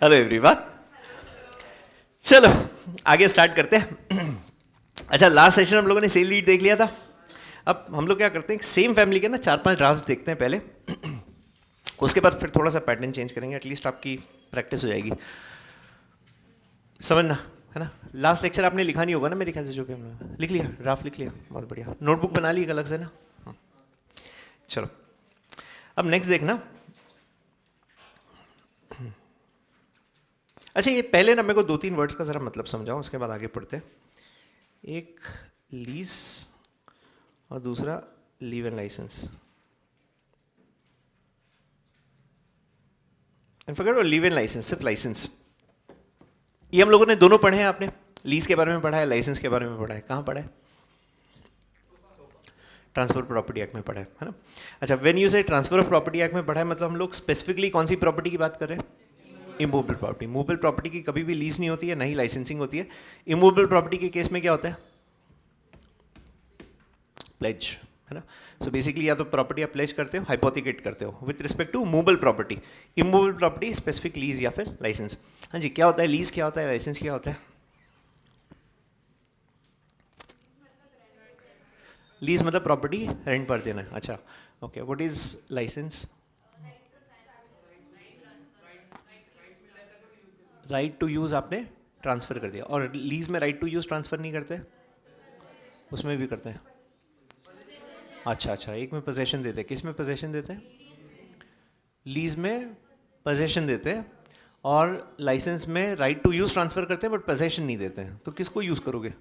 Hello everyone. चलो आगे start करते हैं। अच्छा, लास्ट सेशन हम लोगों ने सेल लीड देख लिया था। अब हम लोग क्या करते हैं, सेम फैमिली के ना 4-5 ड्राफ्ट्स देखते हैं पहले, उसके बाद फिर थोड़ा सा पैटर्न चेंज करेंगे, एटलीस्ट आपकी प्रैक्टिस हो जाएगी, समझना है ना। लास्ट लेक्चर आपने लिखा नहीं होगा ना मेरे ख्याल से, जो भी हमने लिख लिया, ड्राफ्ट लिख लिया, बहुत बढ़िया। नोटबुक बना ली एक अलग से ना। चलो अब नेक्स्ट देखना। अच्छा, ये पहले ना मेरे को 2-3 वर्ड्स का ज़रा मतलब समझाओ, उसके बाद आगे पढ़ते हैं। एक लीज और दूसरा leave and licence. Forget about leave and licence, सिर्फ लाइसेंस। ये हम लोगों ने दोनों पढ़े हैं। आपने लीज के बारे में पढ़ा है, लाइसेंस के बारे में पढ़ा है। कहाँ पढ़ा है? ट्रांसफर प्रॉपर्टी एक्ट में पढ़ा है ना। अच्छा, व्हेन यू से ट्रांसफर ऑफ प्रॉपर्टी एक्ट में पढ़ा है, मतलब हम लोग स्पेसिफिकली कौन सी प्रॉपर्टी की बात कर रहे हैं? Immovable property. मूवेबल प्रॉपर्टी की कभी भी लीज नहीं होती है, ना ही लाइसेंसिंग होती है। इमूवेबल प्रॉपर्टी के केस में क्या होता है? प्लेज, है ना। सो बेसिकली या तो प्रॉपर्टी आप प्लेज करते हो, हाइपोथिकेट करते हो with respect to movable property. Immovable property specific lease या फिर लाइसेंस। हाँ जी, क्या होता है लीज, क्या होता है लाइसेंस, क्या होता है? लीज मतलब प्रॉपर्टी रेंट पर देना है। अच्छा okay, what is licence? Right to use आपने ट्रांसफ़र कर दिया। और लीज में राइट टू यूज़ ट्रांसफ़र नहीं करते? उसमें भी करते हैं। अच्छा अच्छा, एक में पोजेशन देते हैं, किस में पोजेशन देते हैं? लीज में पोजेशन देते हैं, और लाइसेंस में राइट टू यूज़ ट्रांसफ़र करते हैं बट पोजेशन नहीं देते हैं। तो किसको यूज़ करोगे?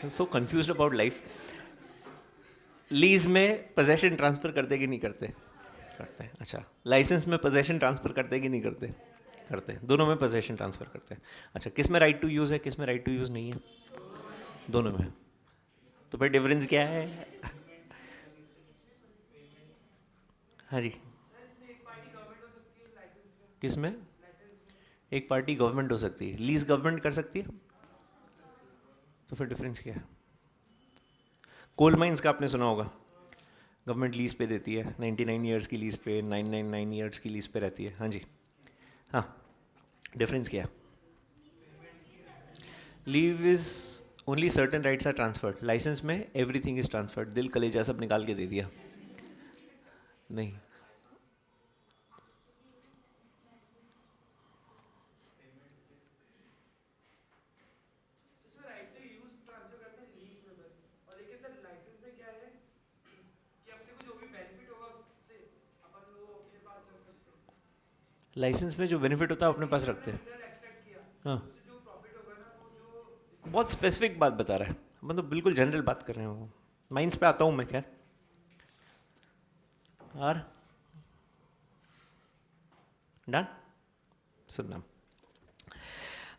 सो कंफ्यूज्ड अबाउट लाइफ। लीज में पोजेशन ट्रांसफ़र करते कि नहीं करते? करते हैं। अच्छा, लाइसेंस में पोजेशन ट्रांसफ़र करते कि नहीं करते? करते हैं। दोनों में पोजेशन ट्रांसफ़र करते हैं। अच्छा, किस में राइट टू यूज़ है, किस में राइट टू यूज़ नहीं है? दोनों में। तो फिर डिफरेंस क्या है? हाँ जी, किस में? एक पार्टी गवर्नमेंट हो सकती है, लीज गवर्नमेंट कर सकती है। तो फिर डिफरेंस क्या है? कोल माइंस का आपने सुना होगा, गवर्नमेंट लीज पे देती है, 99 ईयर्स की लीज पे, 999 ईयर्स की लीज पे रहती है। हाँ जी, हाँ, डिफरेंस क्या है? Leave is only certain rights are transferred. Licence में एवरीथिंग इज ट्रांसफर्ड। दिल कलेजा सब निकाल के दे दिया। नहीं, लाइसेंस में जो बेनिफिट होता है अपने पास रखते हैं। हाँ, बहुत स्पेसिफिक बात बता रहा है, मतलब बिल्कुल जनरल बात कर रहे हैं वो। माइंस पे आता हूँ मैं, खैर। और डन, सुनना।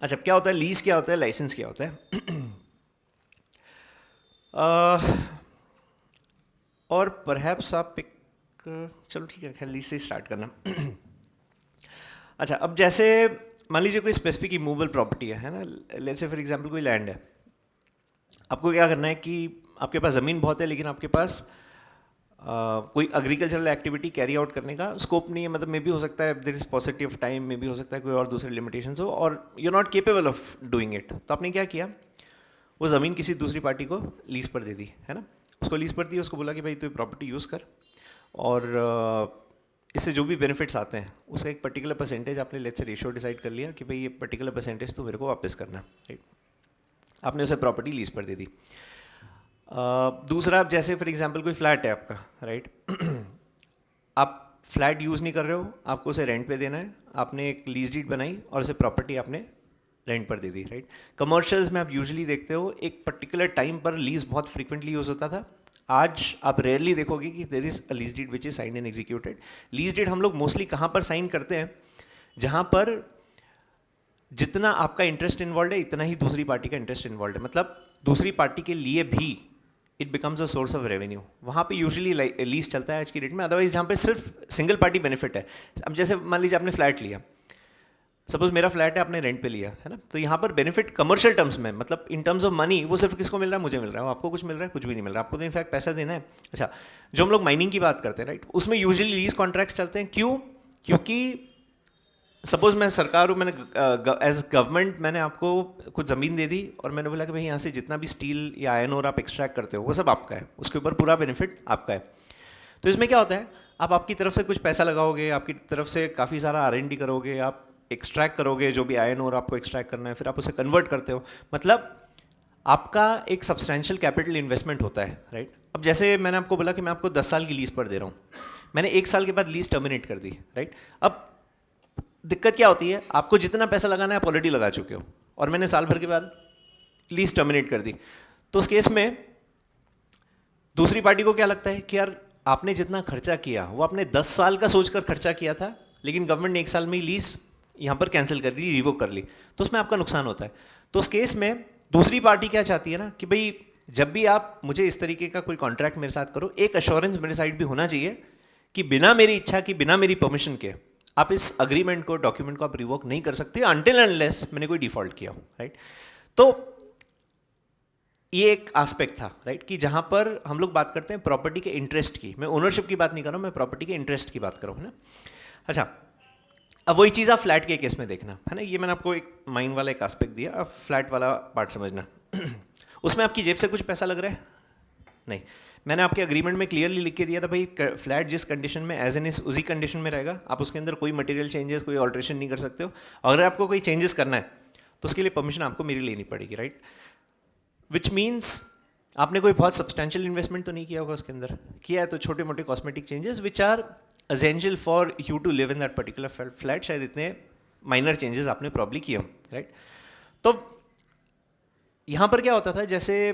अच्छा, क्या होता है लीज, क्या होता है लाइसेंस, क्या होता है? और परहैप्स आप एक, चलो ठीक है, खैर लीज से स्टार्ट करना। अच्छा, अब जैसे मान लीजिए कोई स्पेसिफिक इमूवेबल प्रॉपर्टी है ना। लेट्स से फॉर एग्जांपल कोई लैंड है। आपको क्या करना है कि आपके पास ज़मीन बहुत है, लेकिन आपके पास कोई एग्रीकल्चरल एक्टिविटी कैरी आउट करने का स्कोप नहीं है। मतलब मे भी हो सकता है there is possibility of time, मे भी हो सकता है कोई और दूसरे लिमिटेशंस हो, और you are not capable of doing it. तो आपने क्या किया, वो ज़मीन किसी दूसरी पार्टी को लीज पर दे दी, है ना। उसको लीज पर दी, उसको बोला कि भाई तू प्रॉपर्टी यूज़ कर, और इससे जो भी बेनिफिट्स आते हैं उसका एक पर्टिकुलर परसेंटेज आपने लेट्स से रेशियो डिसाइड कर लिया कि भाई ये पर्टिकुलर परसेंटेज तो मेरे को वापस करना है, राइट। आपने उसे प्रॉपर्टी लीज पर दे दी। दूसरा, आप जैसे फॉर एग्जांपल कोई फ्लैट है आपका, राइट। आप फ्लैट यूज़ नहीं कर रहे हो, आपको उसे रेंट पे देना है। आपने एक लीज डीड बनाई और उसे प्रॉपर्टी आपने रेंट पर दे दी, राइट। कमर्शियल्स में आप यूजुअली देखते हो एक पर्टिकुलर टाइम पर लीज बहुत फ्रीक्वेंटली यूज़ होता था। आज आप रेयरली देखोगे कि there is a lease deed which is signed and executed. Lease deed हम लोग मोस्टली कहाँ पर साइन करते हैं? जहाँ पर जितना आपका इंटरेस्ट इन्वॉल्व है, इतना ही दूसरी पार्टी का इंटरेस्ट इन्वॉल्व है। मतलब दूसरी पार्टी के लिए भी it becomes a source of revenue. वहाँ पे यूजुअली लीज चलता है आज की डेट में। अदरवाइज जहाँ पे सिर्फ सिंगल पार्टी बेनिफिट है। अब जैसे मान लीजिए आपने फ्लैट लिया, सपोज मेरा फ्लैट है, आपने रेंट पे लिया है ना, तो यहाँ पर बेनिफिट कमर्शियल टर्म्स में, मतलब इन टर्म्स ऑफ मनी, वो सिर्फ किसको मिल रहा है? मुझे मिल रहा है। आपको कुछ मिल रहा है? कुछ भी नहीं मिल रहा। आपको तो इनफैक्ट पैसा देना है। अच्छा, जो हम लोग माइनिंग की बात करते हैं, राइट, उसमें यूजुअली लीज कॉन्ट्रैक्ट्स चलते हैं। क्यों? क्योंकि सपोज मैं सरकार हूँ, मैंने एज गवर्नमेंट मैंने आपको कुछ ज़मीन दे दी और मैंने बोला कि भाई यहाँ से जितना भी स्टील या आयरन और आप एक्सट्रैक्ट करते हो वो सब आपका है, उसके ऊपर पूरा बेनिफिट आपका है। तो इसमें क्या होता है, आप आपकी तरफ से कुछ पैसा लगाओगे, आपकी तरफ से काफ़ी सारा R&D करोगे, आप एक्सट्रैक्ट करोगे जो भी आयरन और आपको एक्सट्रैक्ट करना है, फिर आप उसे कन्वर्ट करते हो, मतलब आपका एक सब्सटैंशियल कैपिटल इन्वेस्टमेंट होता है, राइट। अब जैसे मैंने आपको बोला कि मैं आपको 10 साल की लीज पर दे रहा हूँ, मैंने 1 साल के बाद लीज टर्मिनेट कर दी, राइट। अब दिक्कत क्या होती है, आपको जितना पैसा लगाना है आप ऑलरेडी लगा चुके हो, और मैंने साल भर के बाद लीज टर्मिनेट कर दी। तो उस केस में दूसरी पार्टी को क्या लगता है कि यार आपने जितना खर्चा किया वो आपने 10 साल का सोचकर खर्चा किया था, लेकिन गवर्नमेंट ने 1 साल में ही लीज यहाँ पर कैंसिल कर ली, रिवोक कर ली, तो उसमें आपका नुकसान होता है। तो उस केस में दूसरी पार्टी क्या चाहती है ना कि भाई जब भी आप मुझे इस तरीके का कोई कॉन्ट्रैक्ट मेरे साथ करो, एक अश्योरेंस मेरे साइड भी होना चाहिए कि बिना मेरी इच्छा की, बिना मेरी परमिशन के आप इस अग्रीमेंट को, डॉक्यूमेंट को आप रिवोक नहीं कर सकते अनटिल अनलेस मैंने कोई डिफॉल्ट किया हो, राइट। तो ये एक एस्पेक्ट था, राइट, कि जहाँ पर हम लोग बात करते हैं प्रॉपर्टी के इंटरेस्ट की। मैं ओनरशिप की बात नहीं कर रहा हूँ, मैं प्रॉपर्टी के इंटरेस्ट की बात कर रहा हूँ, है ना। अच्छा, अब वही चीज़ आप फ्लैट के केस में देखना, है ना। ये मैंने आपको एक माइंड वाला एक एस्पेक्ट दिया, अब फ्लैट वाला पार्ट समझना। उसमें आपकी जेब से कुछ पैसा लग रहा है? नहीं। मैंने आपके अग्रीमेंट में क्लियरली लिख के दिया था भाई फ्लैट जिस कंडीशन में एज एन इज उसी कंडीशन में रहेगा, आप उसके अंदर कोई मटेरियल चेंजेस, कोई ऑल्ट्रेशन नहीं कर सकते हो। अगर आपको कोई चेंजेस करना है तो उसके लिए परमिशन आपको मेरी लेनी पड़ेगी, राइट। विच मीन्स आपने कोई बहुत सब्सटैंशियल इन्वेस्टमेंट तो नहीं किया होगा उसके अंदर, किया है तो छोटे मोटे cosmetic changes which are essential for you to live in that particular flat, शायद इतने माइनर चेंजेस आपने प्रॉब्ली किए हो, राइट। तो यहाँ पर क्या होता था, जैसे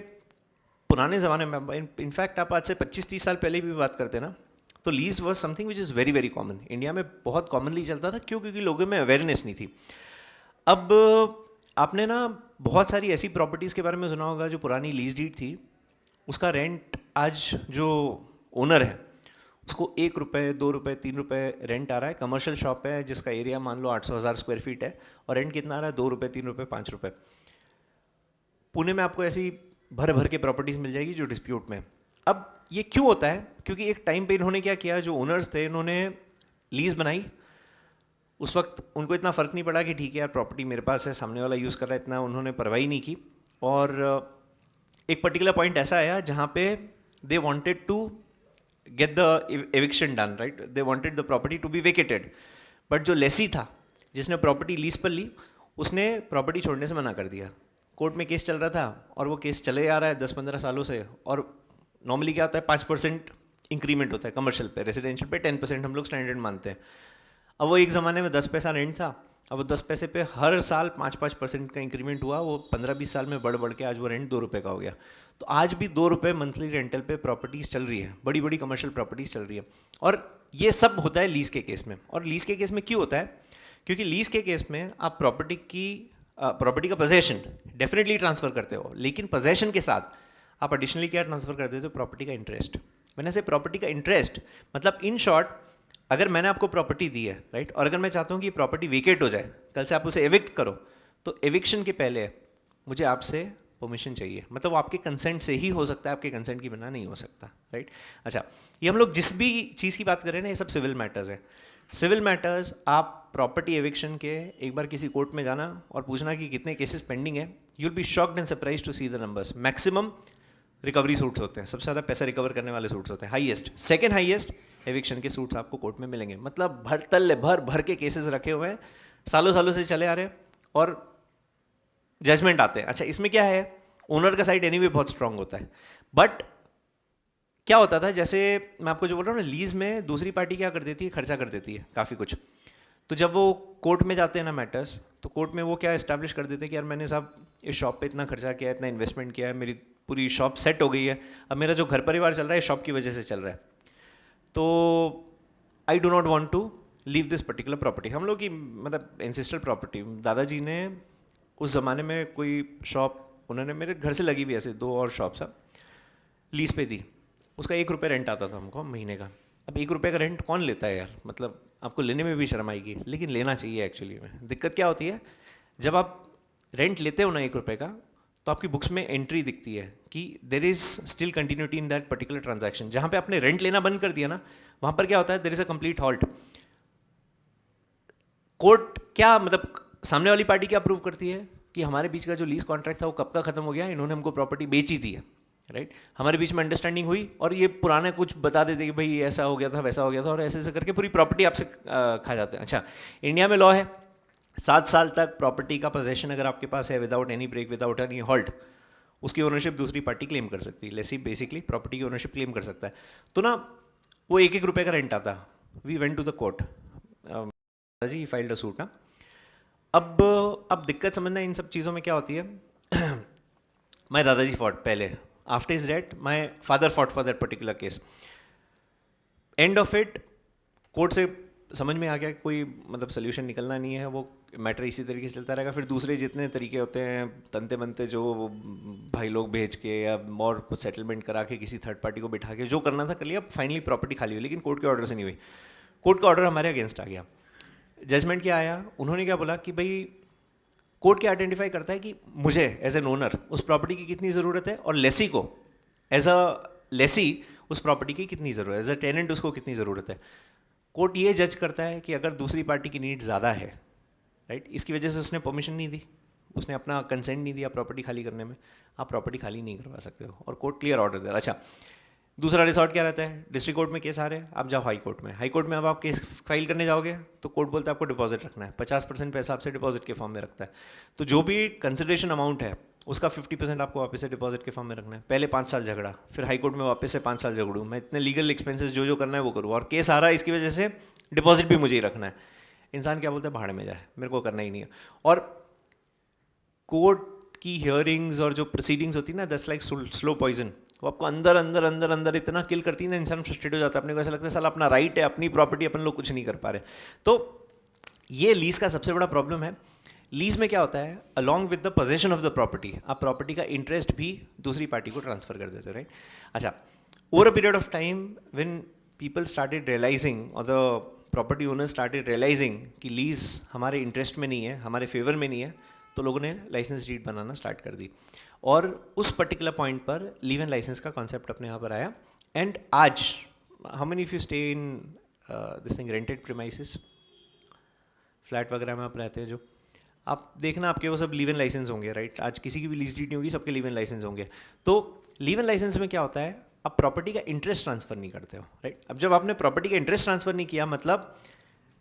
पुराने ज़माने में, इनफैक्ट आप आज से 25-30 साल पहले भी बात करते ना, तो lease was something which is very very common, India में बहुत कॉमनली चलता था। क्यों? क्योंकि लोगों में अवेयरनेस नहीं थी। अब आपने ना बहुत सारी ऐसी प्रॉपर्टीज़ के बारे में सुना होगा जो पुरानी लीज डीड थी, उसका रेंट आज जो ओनर है उसको 1 रुपये, 2 रुपये, 3 रुपये रेंट आ रहा है। कमर्शियल शॉप है जिसका एरिया मान लो 800,000 स्क्वायर फीट है और रेंट कितना आ रहा है? 2 रुपये, 3 रुपये, 5 रुपये। पुणे में आपको ऐसी भर भर के प्रॉपर्टीज़ मिल जाएगी जो डिस्प्यूट में। अब ये क्यों होता है? क्योंकि एक टाइम पे इन्होंने क्या किया, जो ओनर्स थे इन्होंने लीज़ बनाई, उस वक्त उनको इतना फ़र्क नहीं पड़ा कि ठीक है यार प्रॉपर्टी मेरे पास है, सामने वाला यूज़ कर रहा है, इतना उन्होंने परवाही नहीं की। और एक पर्टिकुलर पॉइंट ऐसा आया जहाँ पे they wanted to get the eviction done, right, they wanted the property to be vacated, but जो लेसी था जिसने प्रॉपर्टी लीज पर ली उसने प्रॉपर्टी छोड़ने से मना कर दिया। कोर्ट में केस चल रहा था और वो केस चले आ रहा है 10-15 सालों से, और नॉर्मली क्या होता है 5% इंक्रीमेंट होता है कमर्शियल पे, रेजिडेंशियल पे 10% हम लोग स्टैंडर्ड मानते हैं। अब वो एक ज़माने में 10 पैसा रेंट था, अब वो 10 पैसे पे हर साल 5-5% का इंक्रीमेंट हुआ, वो 15-20 साल में बढ़ बढ़ के आज वो रेंट 2 रुपये का हो गया। तो आज भी 2 रुपये मंथली रेंटल पे प्रॉपर्टीज़ चल रही है, बड़ी बड़ी कमर्शियल प्रॉपर्टीज़ चल रही है। और ये सब होता है लीज़ के केस में। और लीज़ के केस में क्यों होता है? क्योंकि लीज़ के केस में आप प्रॉपर्टी का पोजेशन डेफिनेटली ट्रांसफ़र करते हो, लेकिन पोजेशन के साथ आप एडिशनली क्या ट्रांसफ़र करते हो? प्रॉपर्टी का इंटरेस्ट। मैंने से प्रॉपर्टी का इंटरेस्ट मतलब इन शॉर्ट, अगर मैंने आपको प्रॉपर्टी दी है, राइट, और अगर मैं चाहता हूँ कि प्रॉपर्टी वेकेट हो जाए, कल से आप उसे एविक्ट करो, तो एविक्शन के पहले मुझे आपसे परमिशन चाहिए। मतलब वो आपके कंसेंट से ही हो सकता है, आपके कंसेंट की बिना नहीं हो सकता, राइट। अच्छा, ये हम लोग जिस भी चीज़ की बात कर रहे हैं ना, ये सब सिविल मैटर्स है। सिविल मैटर्स, आप प्रॉपर्टी एविक्शन के एक बार किसी कोर्ट में जाना और पूछना कि कितने केसेस पेंडिंग है, you will be shocked and surprise to see the numbers. Maximum recovery suits होते हैं, सबसे ज़्यादा पैसा रिकवर करने वाले सूट्स होते हैं, हाईएस्ट, सेकंड हाईएस्ट एविक्शन के सूट्स आपको कोर्ट में मिलेंगे। मतलब भर भर के केसेस रखे हुए हैं, सालों सालों से चले आ रहे हैं और जजमेंट आते हैं। अच्छा, इसमें क्या है, ओनर का साइड एनीवे बहुत स्ट्रांग होता है, बट क्या होता था, जैसे मैं आपको जो बोल रहा हूँ ना, लीज में दूसरी पार्टी क्या कर देती है, खर्चा कर देती है काफ़ी कुछ। तो जब वो कोर्ट में जाते हैं ना मैटर्स, तो कोर्ट में वो क्या इस्टेब्लिश कर देते हैं कि यार मैंने साहब इस शॉप पे इतना खर्चा किया है, इतना इन्वेस्टमेंट किया है, मेरी पूरी शॉप सेट हो गई है, अब मेरा जो घर परिवार चल रहा है शॉप की वजह से चल रहा है, तो I do not want to leave this particular property. हम लोग की मतलब एंसेस्ट्रल प्रॉपर्टी, दादाजी ने उस ज़माने में कोई शॉप, उन्होंने मेरे घर से लगी हुई ऐसे 2 और शॉप सा लीज पे दी, उसका 1 रुपये रेंट आता था हमको महीने का। अब 1 रुपये का रेंट कौन लेता है यार, मतलब आपको लेने में भी शर्म आएगी, लेकिन लेना चाहिए एक्चुअली में। दिक्कत क्या होती है, जब आप रेंट लेते हो ना 1 रुपये का, तो आपकी बुक्स में एंट्री दिखती है कि there is still continuity in that particular transaction. जहाँ पे आपने रेंट लेना बंद कर दिया ना, वहाँ पर क्या होता है, there is a complete halt. Court क्या मतलब, सामने वाली पार्टी क्या प्रूव करती है कि हमारे बीच का जो लीज कॉन्ट्रैक्ट था वो कब का खत्म हो गया, इन्होंने हमको प्रॉपर्टी बेची थी, राइट। हमारे बीच में अंडरस्टैंडिंग हुई और ये पुराना कुछ बता देते कि भाई ऐसा हो गया था, वैसा हो गया था, और ऐसे ऐसे करके पूरी प्रॉपर्टी आपसे खा जाते हैं। अच्छा, इंडिया में लॉ है 7 साल तक प्रॉपर्टी का पोजेशन अगर आपके पास है without any break, without any halt, उसकी ओनरशिप दूसरी पार्टी क्लेम कर सकती है। लेसी बेसिकली प्रॉपर्टी की ओनरशिप क्लेम कर सकता है। तो ना वो 1-1 रुपये का रेंट आता। We went to the court, जी फाइल्ड अ सूट ना। अब दिक्कत समझना इन सब चीज़ों में क्या होती है। माय दादाजी फॉट पहले, after is death my father fought for that particular case. End of it court से समझ में आ गया कि कोई मतलब सोल्यूशन निकलना नहीं है, वो मैटर इसी तरीके से चलता रहेगा। फिर दूसरे जितने तरीके होते हैं तंते बनते, जो भाई लोग भेज के या और कुछ सेटलमेंट करा के किसी थर्ड पार्टी को बिठा के जो करना था कर लिया। फाइनली प्रॉपर्टी खाली हुई, लेकिन कोर्ट के ऑर्डर से नहीं हुई। कोर्ट का ऑर्डर हमारे अगेंस्ट आ गया। जजमेंट क्या आया, उन्होंने क्या बोला कि भाई कोर्ट क्या आइडेंटिफाई करता है कि मुझे एज एन ओनर उस प्रॉपर्टी की कितनी ज़रूरत है, और लेसी को एज अ लेसी उस प्रॉपर्टी की कितनी ज़रूरत है, एज अ टेनेंट उसको कितनी ज़रूरत है। कोर्ट ये जज करता है कि अगर दूसरी पार्टी की नीड ज़्यादा है, राइट, इसकी वजह से उसने परमिशन नहीं दी, उसने अपना कंसेंट नहीं दिया प्रॉपर्टी खाली करने में, आप प्रॉपर्टी खाली नहीं करवा सकते हो, और कोर्ट क्लियर ऑर्डर दे रहा। अच्छा, दूसरा रिसॉर्ट क्या रहता है, डिस्ट्रिक्ट कोर्ट में केस आ रहे हैं, आप जाओ हाई कोर्ट में। हाई कोर्ट में अब आप केस फाइल करने जाओगे तो कोर्ट बोलता है आपको डिपॉजिट रखना है, 50% पैसा आपसे डिपॉजिट के फॉर्म में रखता है। तो जो भी कंसिडरेशन अमाउंट है उसका 50% आपको वापस से डिपॉजिट के फॉर्म में रखना है। पहले 5 साल झगड़ा, फिर हाई कोर्ट में वापस से 5 साल झगड़ूँ, मैं इतने लीगल एक्सपेंसेस जो करना है वो करूँ, और केस आ रहा है इसकी वजह से डिपॉजिट भी मुझे ही रखना है। इंसान क्या बोलता है, भाड़ में जाए, मेरे को करना ही नहीं है। और कोर्ट की हियरिंग्स और जो प्रोसीडिंग्स होती है ना, दैट्स लाइक स्लो पॉइजन। वो आपको अंदर अंदर अंदर अंदर इतना किल करती है ना, इंसान फ्रस्ट्रेट हो जाता है। अपने को ऐसा लगता है साला अपना राइट है, अपनी प्रॉपर्टी अपन लोग कुछ नहीं कर पा रहे। तो ये लीज का सबसे बड़ा प्रॉब्लम है। लीज में क्या होता है, along with the possession of the property आप प्रॉपर्टी का इंटरेस्ट भी दूसरी पार्टी को ट्रांसफर कर देते हो, राइट। अच्छा, over a period of time when people started realising और the property owner started realising कि लीज हमारे इंटरेस्ट में नहीं है, हमारे फेवर में नहीं है, तो लोगों ने लाइसेंस डीड बनाना स्टार्ट कर दी। और उस पर्टिकुलर पॉइंट पर लीव एंड लाइसेंस का कॉन्सेप्ट अपने यहाँ पर आया। एंड आज how many if you stay in this thing rented premises, flat वगैरह में आप रहते हैं, जो आप देखना आपके वो सब लीव एंड लाइसेंस होंगे, राइट। आज किसी की भी लीज डीड नहीं होगी, सबके लीव एंड लाइसेंस होंगे। तो लीव एंड लाइसेंस में क्या होता है, आप प्रॉपर्टी का इंटरेस्ट ट्रांसफर नहीं करते हो, राइट। अब जब आपने प्रॉपर्टी का इंटरेस्ट ट्रांसफर नहीं किया, मतलब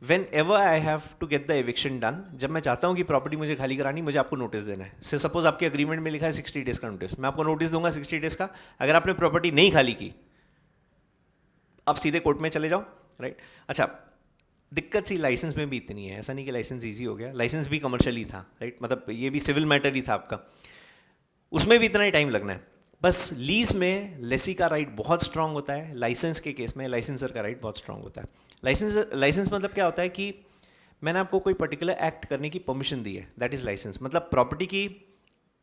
whenever I have to get the eviction done, जब मैं चाहता हूँ कि प्रॉपर्टी मुझे खाली करानी, मुझे आपको नोटिस देना है। से सपोज आपके अग्रीमेंट में लिखा है 60 डेज का नोटिस, मैं आपको नोटिस दूंगा 60 डेज का। अगर आपने प्रॉपर्टी नहीं खाली की, आप सीधे कोर्ट में चले जाओ, राइट। अच्छा, दिक्कत सी लाइसेंस में भी इतनी है, ऐसा नहीं कि लाइसेंस ईजी हो गया, लाइसेंस भी कमर्शियल ही था, राइट। मतलब ये भी सिविल मैटर ही था आपका, उसमें भी इतना ही टाइम लगना है। बस लीज में लेसी का राइट बहुत स्ट्रांग होता है, लाइसेंस के केस में लाइसेंसर का राइट बहुत स्ट्रांग होता है। लाइसेंस मतलब क्या होता है कि मैंने आपको कोई पर्टिकुलर एक्ट करने की परमिशन दी है, दैट इज लाइसेंस। मतलब प्रॉपर्टी की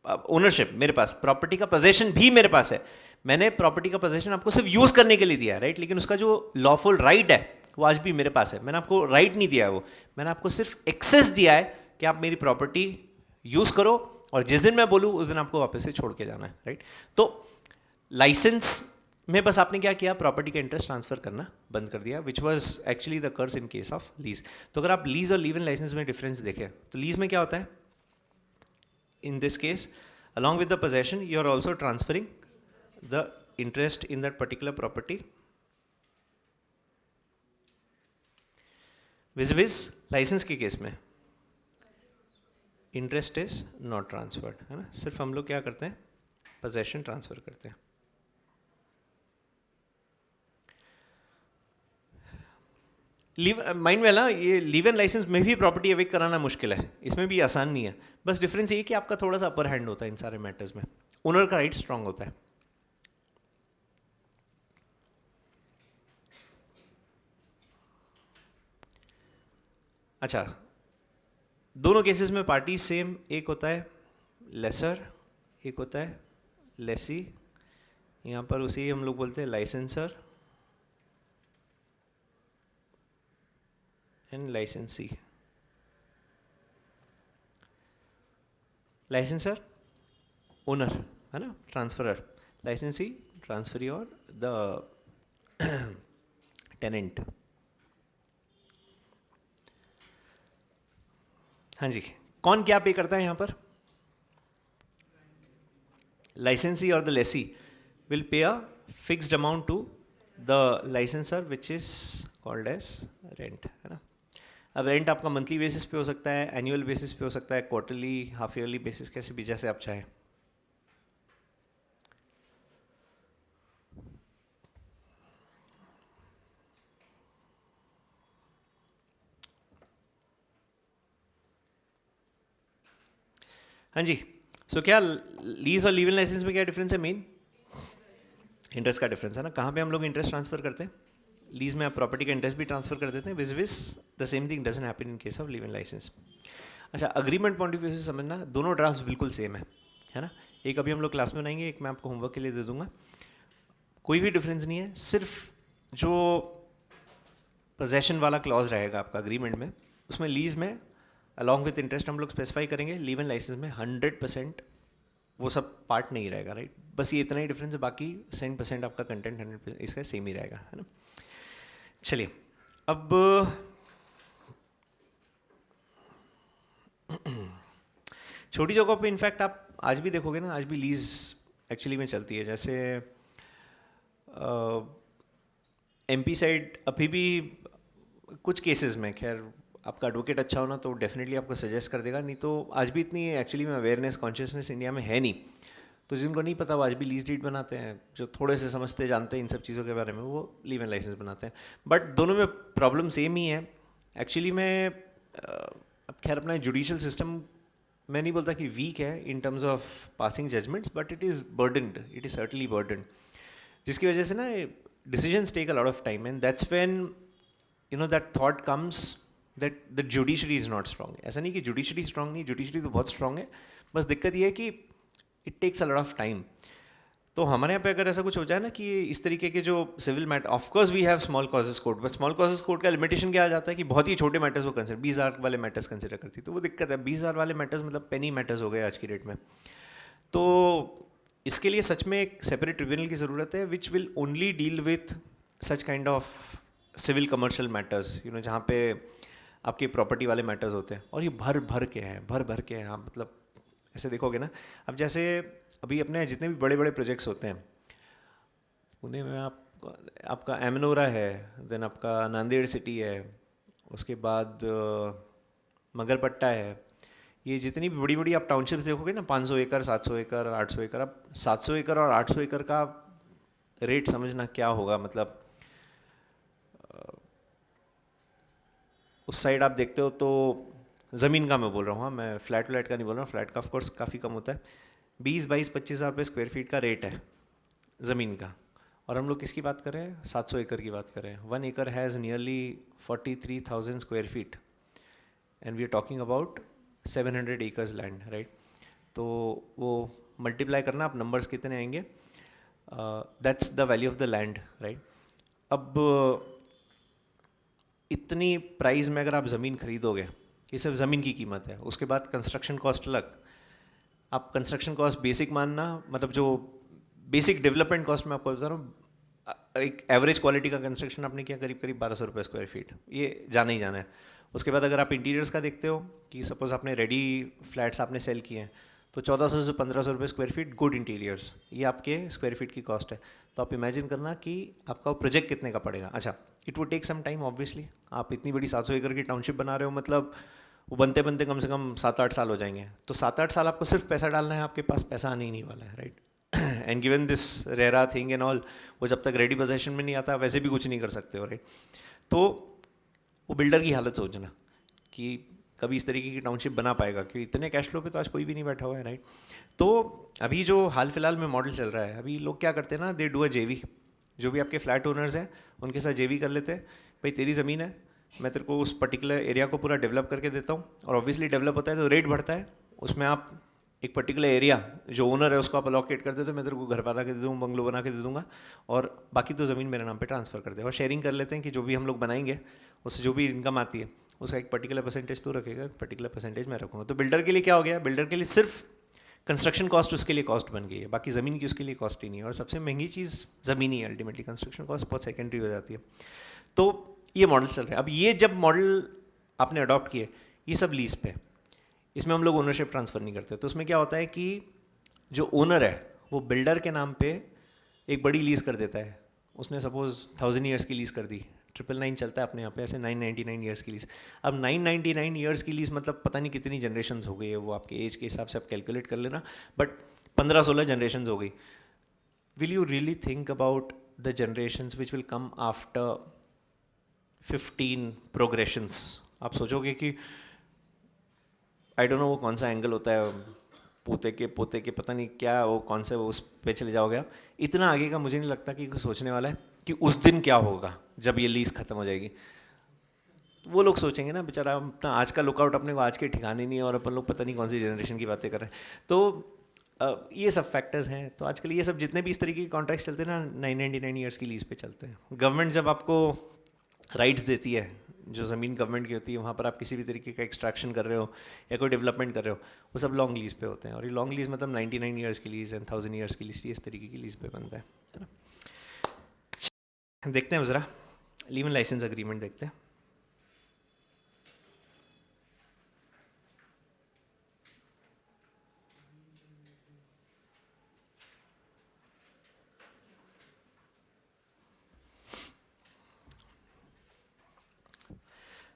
ओनरशिप मेरे पास, प्रॉपर्टी का पोजेशन भी मेरे पास है। मैंने प्रॉपर्टी का पोजेशन आपको सिर्फ यूज करने के लिए दिया है, राइट। लेकिन उसका जो लॉफुल राइट है वो आज भी मेरे पास है। मैंने आपको राइट नहीं दिया है, वो मैंने आपको सिर्फ एक्सेस दिया है कि आप मेरी प्रॉपर्टी यूज करो, और जिस दिन मैं बोलूँ उस दिन आपको वापस से छोड़ के जाना है, राइट। तो लाइसेंस में बस आपने क्या किया, प्रॉपर्टी का इंटरेस्ट ट्रांसफर करना बंद कर दिया, which was actually the curse in case of lease. तो अगर आप लीज और लीव एंड लाइसेंस में डिफरेंस देखें, तो लीज में क्या होता है, in this case along with the possession you are also transferring the interest in that particular property, vis licence के केस में इंटरेस्ट इज नॉट ट्रांसफर्ड, है ना। सिर्फ हम लोग क्या करते हैं, पोजेशन ट्रांसफर करते हैं। माइंड में ना, ये लीव एंड लाइसेंस में भी प्रॉपर्टी एविक्ट कराना मुश्किल है, इसमें भी आसान नहीं है। बस डिफरेंस ये कि आपका थोड़ा सा अपर हैंड होता है इन सारे मैटर्स में, ओनर का राइट स्ट्रांग होता है। अच्छा, दोनों केसेस में पार्टी सेम, एक होता है लेसर, एक होता है लेसी। यहाँ पर उसी हम लोग बोलते हैं लाइसेंसर, एंड लाइसेंसी. लाइसेंसर ओनर है ना, ट्रांसफरर. लाइसेंसी ट्रांसफरी और द टेनेंट. हाँ जी, कौन क्या पे करता है यहाँ पर? licensee or the lessee will pay a fixed amount to the licensor which is called as rent, है ना. अब रेंट आपका मंथली बेसिस पे हो सकता है, एनुअल बेसिस पे हो सकता है, क्वार्टरली, हाफ ईयरली बेसिस, कैसे भी जैसे आप चाहें. हाँ जी. सो क्या लीज और लीव इन लाइसेंस में क्या डिफरेंस है? मेन इंटरेस्ट का डिफरेंस है ना. कहाँ पे हम लोग इंटरेस्ट ट्रांसफर करते हैं? लीज में आप प्रॉपर्टी का इंटरेस्ट भी ट्रांसफर कर देते हैं. Vis vis the same thing doesn't happen in case of leave in licence. अच्छा, अग्रीमेंट पॉइंट ऑफ व्यू से समझना, दोनों ड्राफ्ट बिल्कुल सेम है ना. एक अभी हम लोग क्लास में बनाएंगे, एक मैं आपको होमवर्क के लिए दे दूंगा. कोई भी डिफरेंस नहीं है, सिर्फ जो पोजेशन वाला क्लॉज रहेगा आपका अग्रीमेंट में, उसमें लीज में अलॉन्ग विथ इंटरेस्ट हम लोग स्पेसिफाई करेंगे. लीव इन लाइसेंस में 100% वो सब पार्ट नहीं रहेगा, राइट. बस ये इतना ही डिफरेंस है, बाकी 100% आपका कंटेंट 100% इसका सेम ही रहेगा, है ना. चलिए, अब छोटी जगहों पे इनफैक्ट आप आज भी देखोगे ना, आज भी लीज एक्चुअली में चलती है. जैसे एमपी साइड अभी भी कुछ केसेस में, खैर आपका एडवोकेट अच्छा होना तो डेफिनेटली आपको सजेस्ट कर देगा, नहीं तो आज भी इतनी एक्चुअली में अवेयरनेस कॉन्शियसनेस इंडिया में है नहीं. तो जिनको नहीं पता वो आज भी लीज डीड बनाते हैं. जो थोड़े से समझते जानते हैं इन सब चीज़ों के बारे में, वो लीव एंड लाइसेंस बनाते हैं. बट दोनों में प्रॉब्लम सेम ही है एक्चुअली में. अब खैर अपना जुडिशियल सिस्टम मैं नहीं बोलता कि वीक है in terms of passing judgements, but it is burdened, it is certainly burdened, जिसकी वजह से ना decisions take a lot of time. And that's when you know that thought comes that the judiciary is not strong. ऐसा नहीं कि judiciary strong नहीं, judiciary तो बहुत स्ट्रॉन्ग है, बस दिक्कत ये है कि it takes a lot of time. तो हमारे यहाँ पे अगर ऐसा कुछ हो जाए ना कि इस तरीके के जो civil matter, of course we have small causes court, बस स्मॉल कॉजेस कोर्ट का लिमिटेशन क्या आ जाता है कि बहुत ही छोटे मैटर्स वो कंसिडर, 20,000 वाले मैटर्स कंसिडर करती है. तो वो दिक्कत है, 20,000 वाले मैटर्स मतलब पेनी मैटर्स हो गए आज की डेट में. तो इसके लिए सच में एक सेपरेट ट्रिब्यूनल की ज़रूरत है which will only deal with such kind of civil commercial matters, you know, जहाँ पे आपके प्रॉपर्टी वाले मैटर्स होते हैं. और ये भर भर के हैं. आप मतलब ऐसे देखोगे ना, अब जैसे अभी अपने जितने भी बड़े बड़े प्रोजेक्ट्स होते हैं, पुणे में आपका एमनोरा है, देन आपका नांदेड़ सिटी है, उसके बाद मगरपट्टा है. ये जितनी भी बड़ी बड़ी आप टाउनशिप्स देखोगे ना, 500 एकड़, 700 एकड़, 800 एकड़. अब 700 एकड़ और 800 एकड़ का रेट समझना क्या होगा. मतलब उस साइड आप देखते हो तो ज़मीन का मैं बोल रहा हूँ, हाँ, मैं फ्लैट का नहीं बोल रहा हूँ. फ्लैट का ऑफ कोर्स काफ़ी कम होता है. 20-22-25 हज़ार रुपये स्क्वायर फीट का रेट है ज़मीन का. और हम लोग किसकी बात कर रहे हैं? 700 एकड़ की बात कर रहे हैं. 1 acre has nearly 43,000 square feet and we are talking about 700 acres land, right. तो वो मल्टीप्लाई करना, आप नंबर्स कितने आएंगे, that's the value of the land, right. अब इतनी प्राइस में अगर आप ज़मीन खरीदोगे, ये सिर्फ ज़मीन की कीमत है, उसके बाद कंस्ट्रक्शन कॉस्ट अलग. आप कंस्ट्रक्शन कॉस्ट बेसिक मानना, मतलब जो बेसिक डेवलपमेंट कॉस्ट में आपको बता रहा हूँ, एक एवरेज क्वालिटी का कंस्ट्रक्शन आपने किया करीब 1200 रुपये स्क्वायर फीट, ये जाना ही जाना है. उसके बाद अगर आप इंटीरियर्स का देखते हो कि सपोज आपने रेडी फ्लैट्स आपने सेल किए हैं, तो 1400 से 1500 रुपये स्क्वायर फीट गुड इंटीरियर्स, ये आपके स्क्वायर फीट की कॉस्ट है. तो आप इमेजिन करना कि आपका प्रोजेक्ट कितने का पड़ेगा. अच्छा, it would take some time obviously. आप इतनी बड़ी 700 एकड़ की टाउनशिप बना रहे हो, मतलब वो बनते बनते कम से कम 7-8 साल हो जाएंगे. तो 7-8 साल आपको सिर्फ पैसा डालना है, आपके पास पैसा आने ही नहीं वाला है, right. And given this RERA thing and all, वो जब तक रेडी पोजेशन में नहीं आता वैसे भी कुछ नहीं कर सकते हो, राइट. तो वो बिल्डर की हालत सोचना कि कभी इस तरीके की टाउनशिप बना पाएगा, क्योंकि इतने कैश फ्लो पे तो आज कोई भी नहीं बैठा हुआ है, राइट. तो अभी जो हाल फिलहाल में मॉडल चल रहा है, अभी लोग क्या करते हैं ना, दे डू अ जेवी. जो भी आपके फ्लैट ओनर्स हैं उनके साथ जेवी कर लेते हैं. भाई तेरी ज़मीन है, मैं तेरे को उस पर्टिकुलर एरिया को पूरा डेवलप करके देता हूँ. और ऑब्वियसली डेवलप होता है तो रेट बढ़ता है, उसमें आप एक पर्टिकुलर एरिया जो ओनर है उसको आप अलॉकेट कर देते हो, मैं तेरे को घर बना के दे दूँ, बंगलो बना के दे दूँगा, और बाकी तो ज़मीन मेरे नाम पे ट्रांसफ़र कर दे. और शेयरिंग कर लेते हैं कि जो भी हम लोग बनाएंगे उससे जो भी इनकम आती है उसका एक पर्टिकुलर परसेंटेज तो रखेगा, पर्टिकुलर परसेंटेज मैं रखूँगा। तो बिल्डर के लिए क्या हो गया, बिल्डर के लिए सिर्फ कंस्ट्रक्शन कॉस्ट उसके लिए कॉस्ट बन गई है, बाकी ज़मीन की उसके लिए कॉस्ट ही नहीं है। और सबसे महंगी चीज़ ज़मीन ही है अल्टीमेटली, कंस्ट्रक्शन कॉस्ट बहुत सेकेंडरी हो जाती है। तो ये मॉडल चल रहा है। अब ये जब मॉडल आपने अडॉप्ट किए, ये सब लीज पे, इसमें हम लोग ओनरशिप ट्रांसफ़र नहीं करते। तो उसमें क्या होता है कि जो ओनर है वो बिल्डर के नाम पे एक बड़ी लीज़ कर देता है। उसने सपोज़ 1000 ईयर्स की लीज़ कर दी, 999 चलता है अपने यहाँ पे, ऐसे 999 ईयर्स की लीज़। अब 999 ईयर्स की लीज़ मतलब पता नहीं कितनी जनरेशन्स हो गई है, वो आपके एज के हिसाब से आप कैलकुलेट कर लेना, बट 15-16 जनरेशन्स हो गई। Will you really think about the generations which will come after 15 progressions? आप सोचोगे कि आई डोंट नो वो कौन सा एंगल होता है, पोते के पता नहीं क्या, वो कौन से वो उस पे चले जाओगे आप। इतना आगे का मुझे नहीं लगता कि कोई सोचने वाला है कि उस दिन क्या होगा जब ये लीज ख़त्म हो जाएगी। वो लोग सोचेंगे ना, बेचारा अपना आज का लुकआउट अपने को आज के ठिकाने नहीं है, और अपन लोग पता नहीं कौन सी जनरेशन की बातें कर रहे हैं। तो ये सब फैक्टर्स हैं। तो आजकल ये सब जितने भी इस तरीके के कॉन्ट्रैक्ट्स चलते हैं ना, 999 ईयर्स की लीज पे चलते हैं। गवर्नमेंट जब आपको राइट्स देती है, जो ज़मीन गवर्नमेंट की होती है, वहाँ पर आप किसी भी तरीके का एक्सट्रैक्शन कर रहे हो या कोई डेवलपमेंट कर रहे हो, वो सब लॉन्ग लीज पे होते हैं। और ये लॉन्ग लीज मतलब 99 ईयर्स की लीज एंड 1000 ईयर्स की लीज, इस तरीके की लीज पे बनता है ना। देखते हैं ज़रा लीवन लाइसेंस अग्रीमेंट देखते हैं।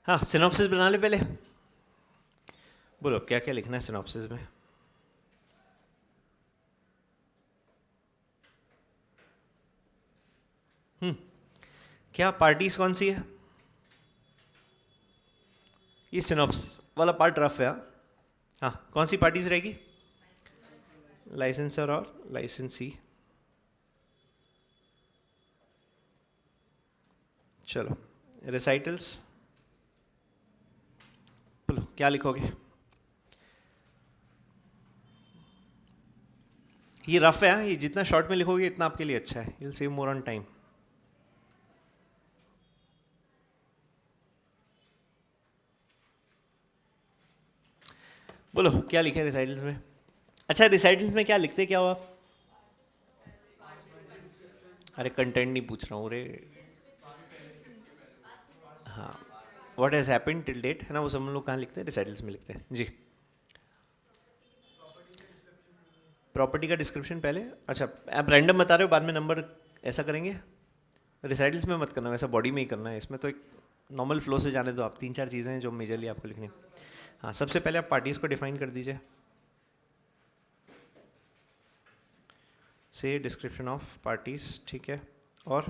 हाँ, सिनॉप्सिस बना ले पहले। बोलो क्या क्या लिखना है सिनॉप्सिस में। क्या पार्टीज कौन सी है? ये सिनॉप्सिस वाला पार्ट रफ है। हाँ, कौन सी पार्टीज रहेगी? लाइसेंसर और लाइसेंसी। चलो, रिसाइटल्स बोलो क्या लिखोगे? ये रफ है, ये जितना शॉर्ट में लिखोगे इतना आपके लिए अच्छा है, you will save more on time. बोलो क्या लिखे रिसाइटल्स में? अच्छा, रिसाइटल्स में क्या लिखते क्या हो आप? अरे कंटेंट नहीं पूछ रहा हूँ रे। हाँ, what has happened till date है ना, वो सब हम लोग कहाँ लिखते हैं? रिसाइटल्स में लिखते हैं जी। प्रॉपर्टी का डिस्क्रिप्शन पहले। अच्छा, आप रैंडम बता रहे हो, बाद में नंबर ऐसा करेंगे? रिसाइटल्स में मत करना, वैसा बॉडी में ही करना है। इसमें तो एक नॉर्मल फ्लो से जाने दो आप। 3-4 चीज़ें हैं जो मेजरली आपको लिखनी है। हाँ, सबसे पहले आप पार्टीज़ को डिफाइन कर दीजिए। से डिस्क्रिप्शन ऑफ पार्टीज़, ठीक है। और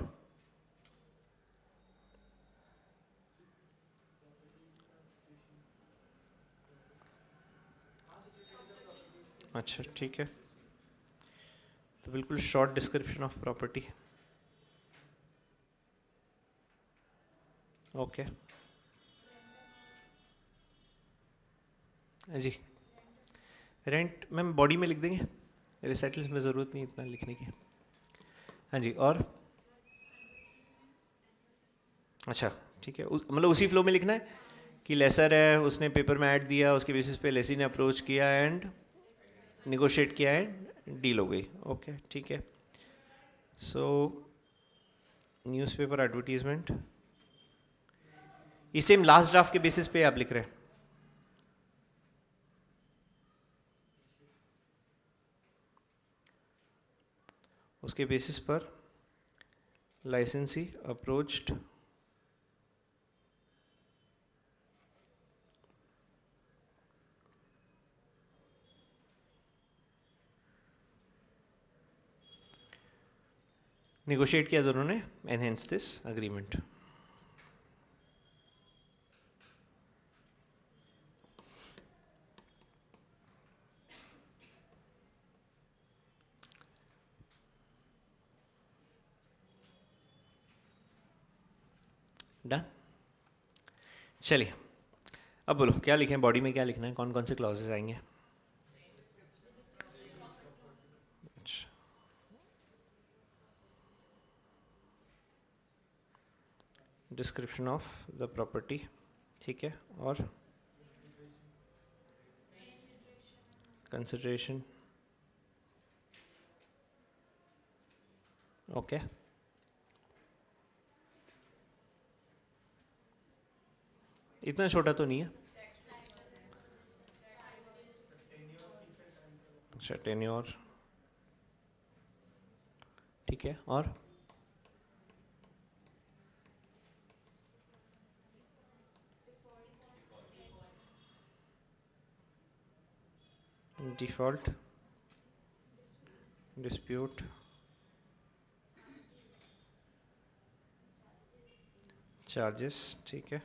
अच्छा ठीक है, तो बिल्कुल short description of property. Okay जी। रेंट मैम बॉडी में लिख देंगे, रिसाइटल्स में ज़रूरत नहीं इतना लिखने की। हाँ जी, और अच्छा ठीक है, मतलब उसी फ्लो में लिखना है कि लेसर है, उसने पेपर में ऐड दिया, उसके बेसिस पे लेसी ने अप्रोच किया एंड निगोशिएट किया एंड डील हो गई। ओके ठीक है। सो न्यूज़पेपर एडवर्टीजमेंट, ये सेम लास्ट ड्राफ्ट के बेसिस पे आप लिख रहे हैं? उसके बेसिस पर लाइसेंसी अप्रोच्ड निगोशिएट किया दोनों ने, एनहेंस दिस अग्रीमेंट। डन। चलिए अब बोलो क्या लिखें, बॉडी में क्या लिखना है, कौन कौन से क्लॉजेस आएंगे? डिस्क्रिप्शन ऑफ द प्रॉपर्टी, ठीक है, और कंसिडरेशन, ओके, इतना छोटा तो नहीं है। अच्छा, टेन्योर, ठीक है, और डिफ़ॉल्ट, डिस्प्यूट, चार्जेस, ठीक है,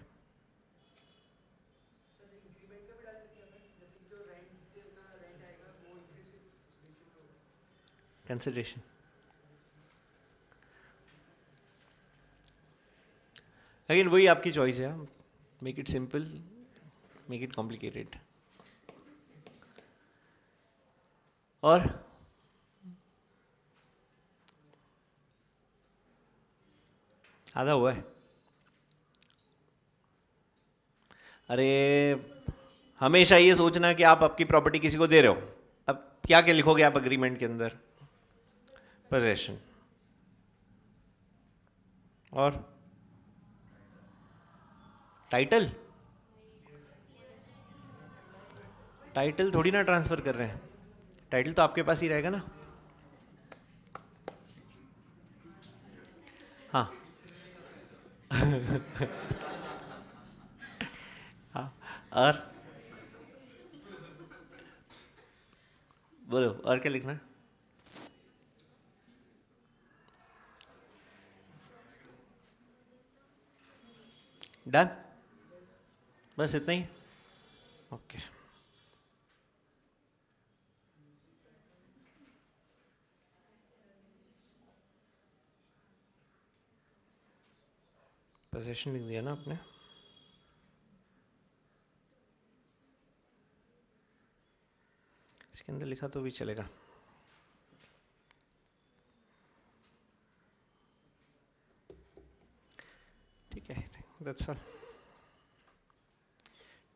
कंसिडरेशन। अगेन वही आपकी चॉइस है, make it simple, make it complicated. और आधा हुआ है। अरे हमेशा ये सोचना कि आप आपकी प्रॉपर्टी किसी को दे रहे हो, अब क्या क्या लिखोगे आप अग्रीमेंट के अंदर? पोजेशन, और टाइटल, टाइटल थोड़ी ना ट्रांसफ़र कर रहे हैं, टाइटल तो आपके पास ही रहेगा ना। हाँ हाँ, और बोलो और क्या लिखना है? डन, बस इतना ही, ओके। पोजीशन लिख दिया ना आपने, इसके अंदर लिखा तो भी चलेगा। ठीक है, दैट्स ऑल।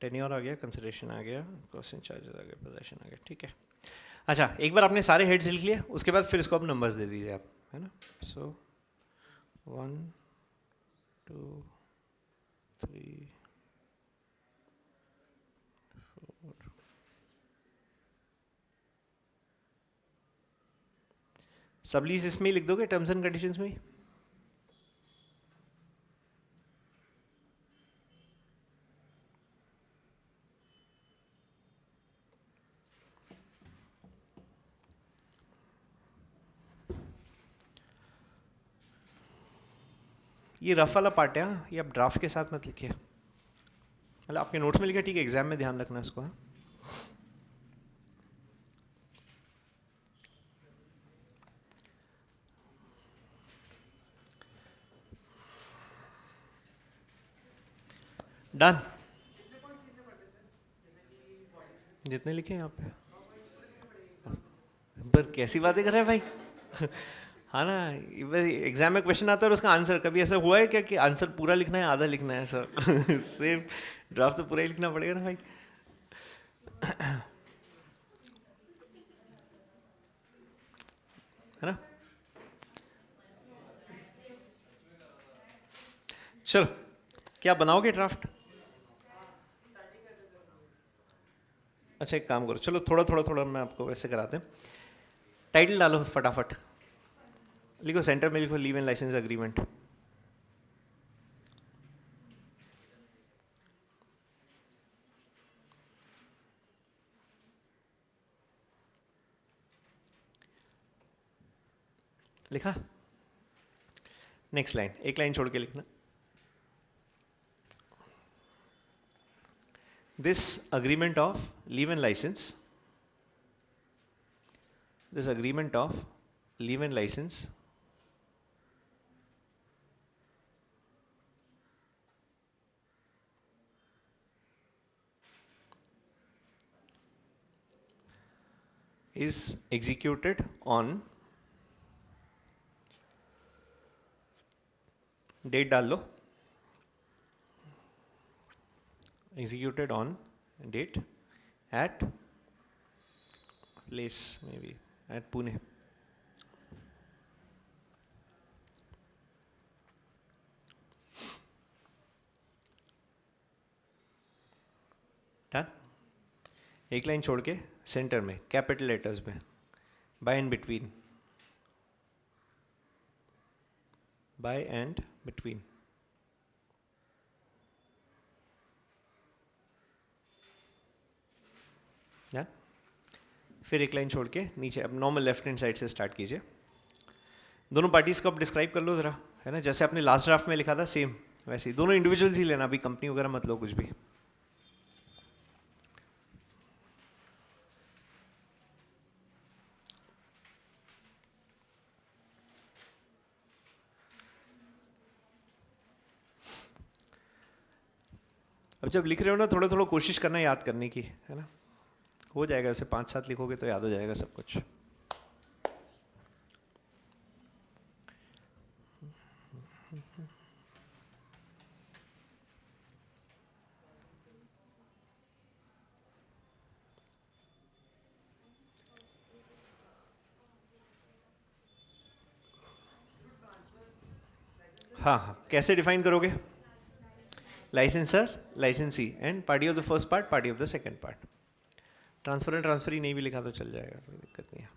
टेन्योर आ गया, कंसिडरेशन आ गया, क्वेश्चन चार्जेस आ गए, पोजीशन आ गया, ठीक है। अच्छा, एक बार आपने सारे हेड्स लिख लिए, उसके बाद फिर इसको आप नंबर्स दे दीजिए आप, है ना। सो 1 2 3 4, सबलीज इसमें ही लिख दोगे, टर्म्स एंड कंडीशंस में ही? ये रफ वाला पार्ट है, हाँ, ये आप ड्राफ्ट के साथ मत लिखिए, मतलब आपके नोट्स में लिखिए, ठीक है, एग्जाम में ध्यान रखना इसको, हाँ। डन, जितने लिखे यहाँ पे, पर कैसी बातें कर रहे हैं भाई हाँ ना, एग्जाम में क्वेश्चन आता है और उसका आंसर, कभी ऐसा हुआ है क्या कि आंसर पूरा लिखना है आधा लिखना है, ऐसा सेम ड्राफ्ट तो पूरा ही लिखना पड़ेगा ना भाई है ना। चलो, क्या बनाओगे ड्राफ्ट? अच्छा, एक काम करो, चलो थोड़ा थोड़ा थोड़ा मैं आपको वैसे कराते हैं। टाइटल डालो फटाफट, लिखो सेंटर में, लिखो लीव एंड लाइसेंस अग्रीमेंट। लिखा? नेक्स्ट लाइन, एक लाइन छोड़ के लिखना, this agreement of leave and licence, this agreement of leave and license is executed on, डेट डाल लो, executed on date at place, maybe at Pune. Done. एक line छोड़ के सेंटर में कैपिटल लेटर्स में by and between, by and between. Done. फिर एक लाइन छोड़ के नीचे अब नॉर्मल लेफ्ट हैंड साइड से स्टार्ट कीजिए. दोनों पार्टीज को अब डिस्क्राइब कर लो ज़रा, है ना, जैसे आपने लास्ट ड्राफ्ट में लिखा था सेम वैसे ही. दोनों इंडिविजुअल्स ही लेना, अभी कंपनी वगैरह मत लो कुछ भी. अब जब लिख रहे हो ना थोड़ा थोड़ा कोशिश करना याद करने की, है ना. हो जाएगा, वैसे 5-7 लिखोगे तो याद हो जाएगा सब कुछ. हाँ हाँ, कैसे डिफाइन करोगे? लाइसेंसर, लाइसेंसी and party of the first part, party of the second part. Transfer and transferee नहीं भी लिखा तो चल जाएगा, कोई दिक्कत नहीं है.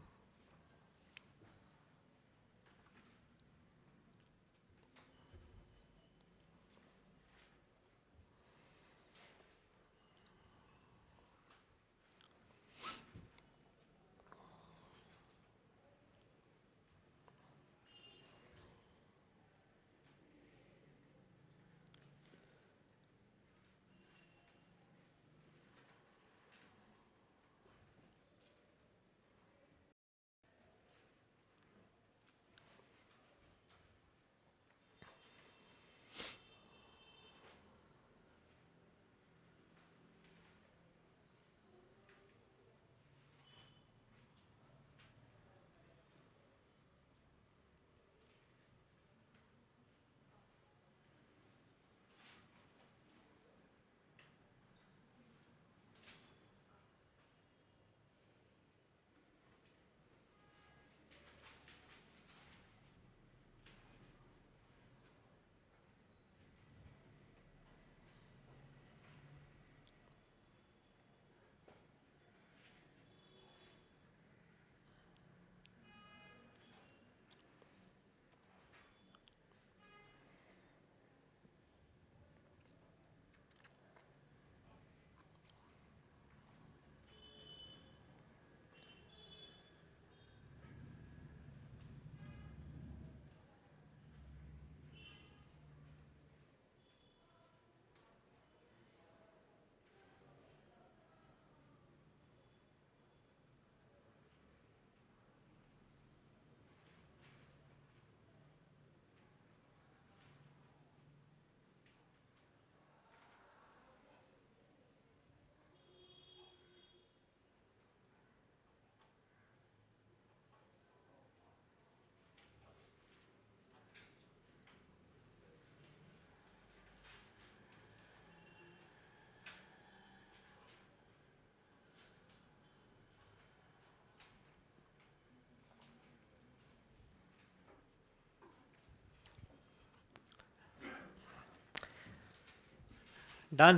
डन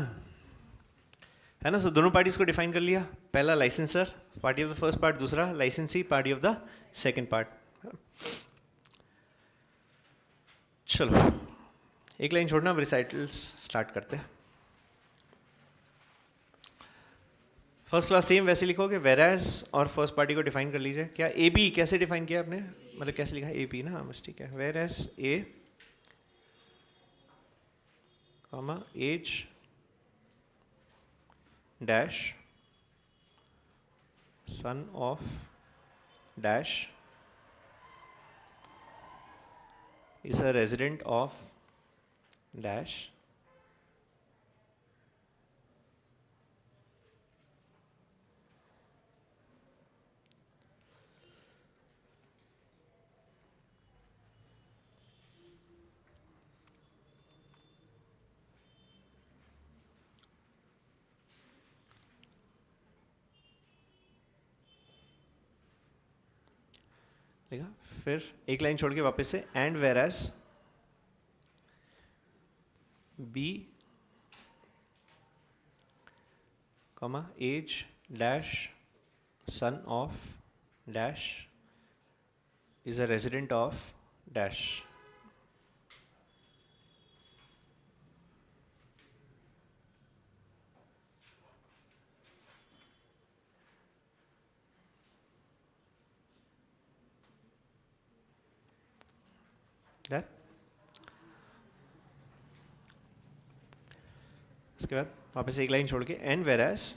है ना. सो दोनों पार्टीज को डिफाइन कर लिया. पहला licensor, party of the first part. दूसरा लाइसेंसी, party of the second part. चलो एक लाइन छोड़ना, अब रिसाइटल्स स्टार्ट करते हैं. फर्स्ट क्लास सेम वैसे लिखोगे, वेराज और फर्स्ट पार्टी को डिफाइन कर लीजिए. क्या ए बी कैसे डिफाइन किया आपने, मतलब कैसे लिखा ए बी ना, बस ठीक है. वेराज A comma as dash son of dash is a resident of dash लिखा, फिर एक लाइन छोड़ के वापस से and whereas B comma as dash son of dash is a resident of dash. Done? इसके बाद वापस एक लाइन छोड़ के and whereas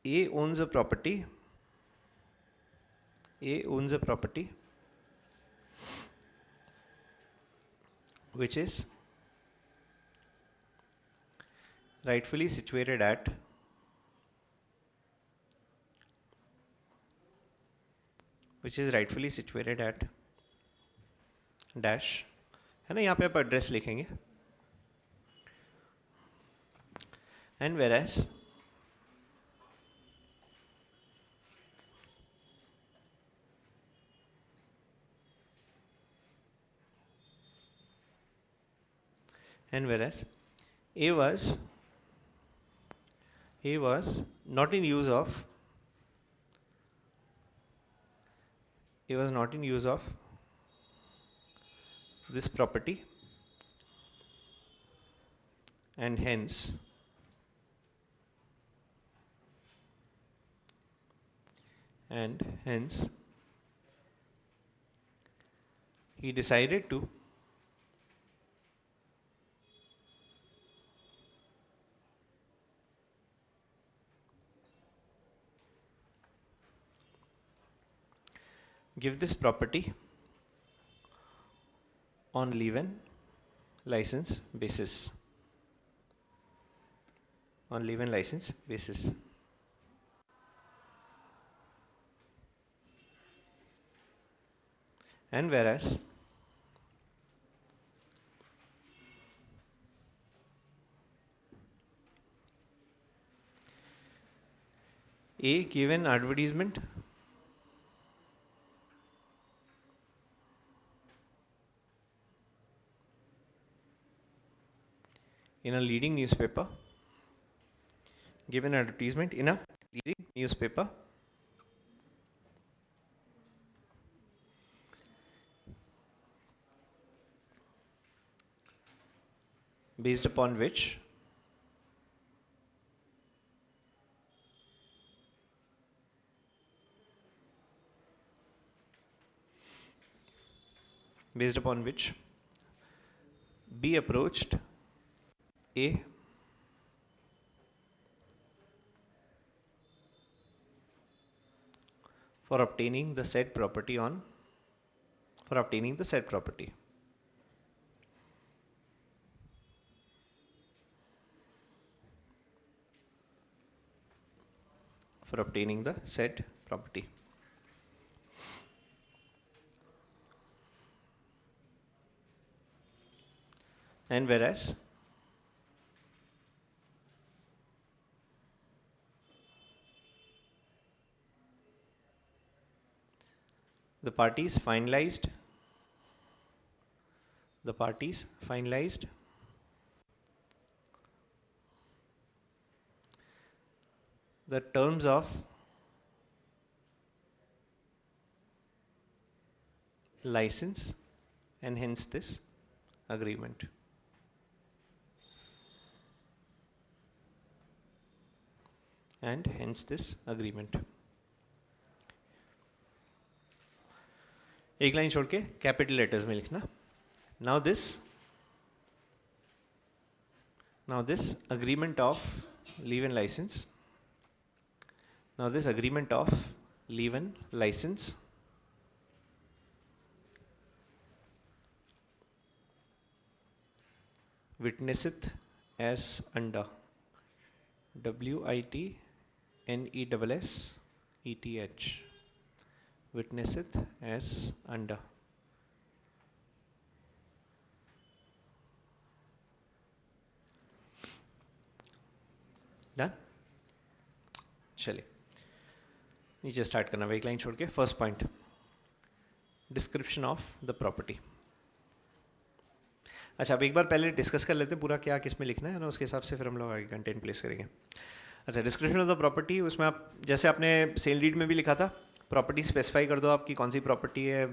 A owns a property which is rightfully situated at dash, है ना, यहाँ पे आप एड्रेस लिखेंगे. And whereas A was not in use of this property, and hence he decided to give this property on leave-in license basis. And whereas A given advertisement in a leading newspaper based upon which B approached A for obtaining the said property. For obtaining the said property. And whereas the parties finalized the terms of license and hence this agreement. एक line छोड़ के capital letters में लिखना. Now this agreement of leave-in license. Witnesseth as under WITNESSETH witnesseth as under. Done? चलिए नीचे start करना, एक line छोड़ के। First point, description of the property. अच्छा, अब एक बार पहले डिस्कस कर लेते हैं पूरा क्या किस में लिखना है ना, उसके हिसाब से फिर हम लोग आगे कंटेंट प्लेस करेंगे। अच्छा, डिस्क्रिप्शन ऑफ द प्रॉपर्टी, उसमें आप जैसे आपने सेल डीड में भी लिखा था, प्रॉपर्टी स्पेसिफाई कर दो आपकी कौन सी प्रॉपर्टी है,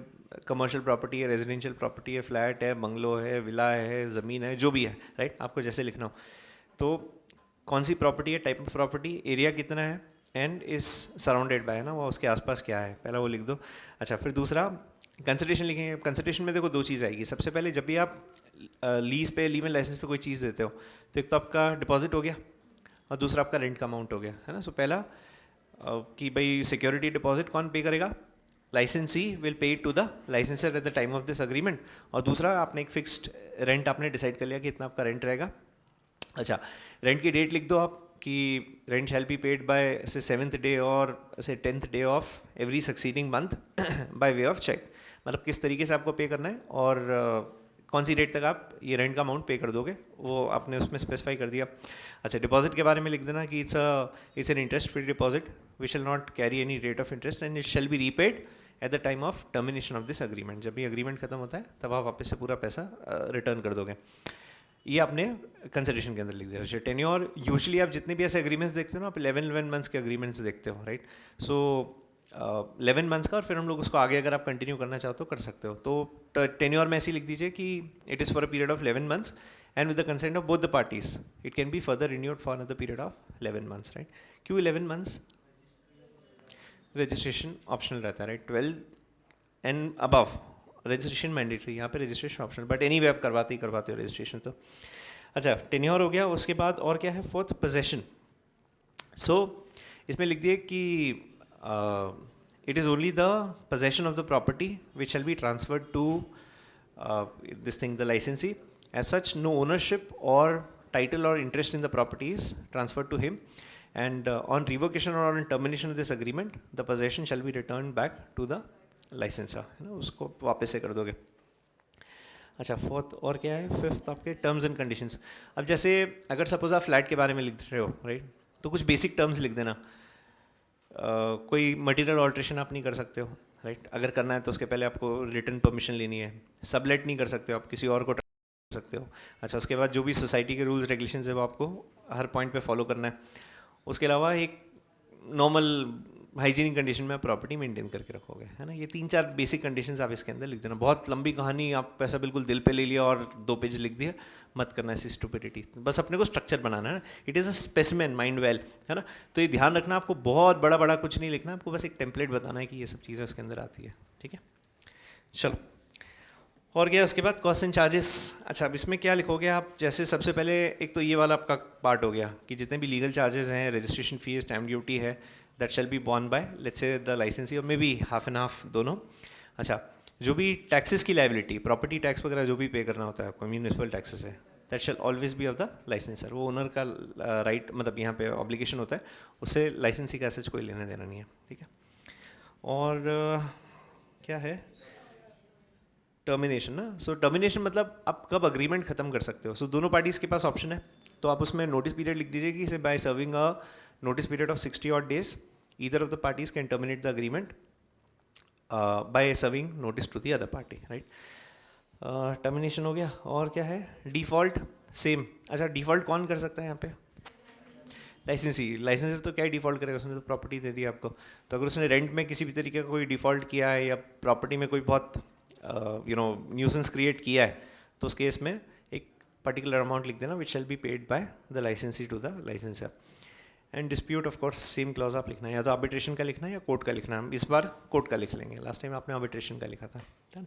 कमर्शियल प्रॉपर्टी है, रेजिडेंशियल प्रॉपर्टी है, फ्लैट है, बंगलो है, विला है, ज़मीन है, जो भी है, राइट, आपको जैसे लिखना हो। तो कौन सी प्रॉपर्टी है, टाइप ऑफ प्रॉपर्टी, एरिया कितना है, एंड इज सराउंडेड बाय, ना वो उसके आसपास क्या है, पहला वो लिख दो। अच्छा, फिर दूसरा कंसिडरेशन लिखेंगे। कंसिडरेशन में देखो दो चीज़ आएगी। सबसे पहले जब भी आप लीज पे, लीव एंड लाइसेंस पे कोई चीज़ देते हो, तो एक तो आपका डिपॉजिट हो गया और दूसरा आपका रेंट का अमाउंट हो गया, है ना। सो पहला कि भाई सिक्योरिटी डिपॉजिट कौन पे करेगा, licensee will pay to the licensor at the time of this agreement, और दूसरा आपने एक फिक्स्ड रेंट आपने डिसाइड कर लिया कि इतना आपका रेंट रहेगा। अच्छा, रेंट की डेट लिख दो आप कि rent shall be paid by से 7th डे और से 10th day of every succeeding month by way of cheque, मतलब किस तरीके से आपको पे करना है और कौन सी डेट तक आप ये रेंट का अमाउंट पे कर दोगे, वो आपने उसमें स्पेसिफाई कर दिया। अच्छा, डिपॉजिट के बारे में लिख देना कि it's an interest free deposit, we shall not carry any rate of interest and it shall be repaid at the time of termination of this agreement. जब भी अग्रीमेंट खत्म होता है तब आप वापस से पूरा पैसा रिटर्न कर दोगे। ये आपने कंसिडरेशन के अंदर लिख दिया। टेन्योर, यूजुअली आप जितने भी ऐसे एग्रीमेंट्स देखते हो ना, आप 11 मंथ्स के एग्रीमेंट्स देखते हो, राइट। सो 11 मंथ्स का, और फिर हम लोग उसको आगे अगर आप कंटिन्यू करना चाहो तो कर सकते हो। तो टेन्योर में ऐसे लिख दीजिए कि it is for a period of 11 months and with the consent of both the parties it can be further renewed for another period of 11 months, right. क्यों 11 मंथ्स? रजिस्ट्रेशन ऑप्शनल रहता है, right. 12 and above registration mandatory, यहाँ पे registration optional, but any way आप करवाते ही करवाते हो registration तो। अच्छा, टेन्योर हो गया। उसके बाद और क्या है, फोर्थ, पोजेशन। सो इसमें लिख दिए कि it is only the possession of the property which shall be transferred to this thing the licensee, as such no ownership और टाइटल और interest in the property is transferred to him, and on revocation or on termination of this agreement the possession shall be returned back to the licensor, है ना, उसको वापस से कर दोगे। अच्छा, फोर्थ और क्या है, फिफ्थ आपके टर्म्स एंड कंडीशंस। अब जैसे अगर सपोज आप फ्लैट के बारे में लिख रहे हो, राइट, तो कुछ बेसिक टर्म्स लिख देना। कोई मटेरियल ऑल्ट्रेशन आप नहीं कर सकते हो, राइट। अगर करना है तो उसके पहले आपको रिटर्न परमिशन लेनी है। सबलेट नहीं कर सकते हो आप, किसी और को कर सकते हो। अच्छा, उसके बाद जो भी सोसाइटी के रूल्स रेगुलेशंस है वो आपको हर पॉइंट पे फॉलो करना है। उसके अलावा एक नॉर्मल हाइजीनिक कंडीशन में आप प्रॉपर्टी मेंटेन करके रखोगे, है ना। ये 3-4 बेसिक कंडीशंस आप इसके अंदर लिख देना। बहुत लंबी कहानी आप ऐसा बिल्कुल दिल पे ले लिया और 2 पेज लिख दिया, मत करना ऐसी स्टुपिडिटी। बस अपने को स्ट्रक्चर बनाना है ना। It is a specimen, mind well, है ना। तो ये ध्यान रखना, आपको बहुत बड़ा बड़ा कुछ नहीं लिखना, आपको बस एक टेम्पलेट बताना है कि ये सब चीज़ें उसके अंदर आती है, ठीक है। चलो, और क्या उसके बाद, कॉस्ट एंड चार्जेस। अच्छा, अब इसमें क्या लिखोगे आप, जैसे सबसे पहले एक तो ये वाला आपका पार्ट हो गया कि जितने भी लीगल चार्जेस हैं, रजिस्ट्रेशन फीस, स्टैम्प ड्यूटी है, that shall be borne by let's से द लाइसेंसी और may be half and half दोनों। अच्छा, जो भी टैक्सेस की लाइबिलिटी, प्रॉपर्टी टैक्स वगैरह जो भी पे करना होता है आपको, म्यूनिसिपल टैक्सेस है, that shell always be of the licensor. वो ओनर का राइट, मतलब यहाँ पे ऑब्लिगेशन होता है, उससे लाइसेंसी का ऐसा कोई लेना देना नहीं है, ठीक है। और क्या है, टर्मिनेशन ना। सो टर्मिनेशन मतलब आप कब अग्रीमेंट खत्म कर सकते हो। सो दोनों पार्टीज़ के पास ऑप्शन है, तो आप उसमें नोटिस पीरियड लिख दीजिए कि by serving a notice period of 60 odd days either of the parties can terminate the agreement by serving notice to the other party, right. Termination हो गया। और क्या है, डिफ़ॉल्ट, सेम। अच्छा, डिफ़ॉल्ट कौन कर सकता है यहाँ पे, लाइसेंसी। लाइसेंसर तो क्या ही डिफ़ॉल्ट करेगा, उसने तो प्रॉपर्टी दे दी आपको। तो अगर उसने रेंट में किसी भी तरीके का कोई डिफ़ॉल्ट किया है या प्रॉपर्टी में कोई बहुत न्यूसेंस क्रिएट किया है, तो उस केस में एक पर्टिकुलर अमाउंट लिख देना which shall be paid by the licensee to the licensor. And dispute of course same clause आप लिखना है, या तो आर्बिट्रेशन का लिखना है या कोर्ट का लिखना है। इस बार कोर्ट का लिख लेंगे, लास्ट टाइम आपने आर्बिट्रेशन का लिखा था, है ना।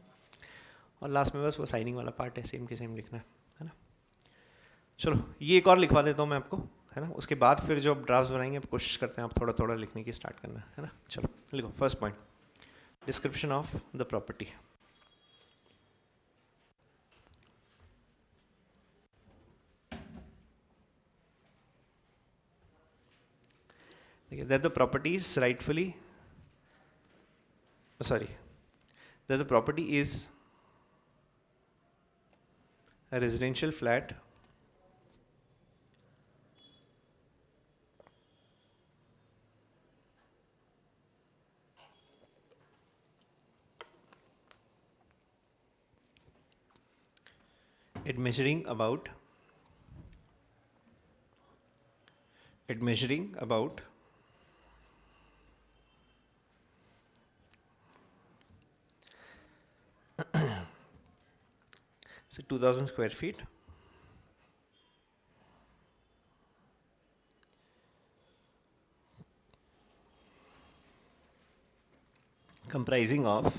और लास्ट में बस वो साइनिंग वाला पार्ट है, सेम के सेम लिखना है ना। चलो, ये एक और लिखवा देता हूँ मैं आपको, है ना। उसके बाद फिर जो आप ड्राफ्ट बनाएंगे, आप कोशिश करते हैं आप थोड़ा थोड़ा लिखने की स्टार्ट करना है ना। चलो लिखो, first point, description of the property. that the property is rightfully that the property is a residential flat it measuring about so 2000 square feet comprising of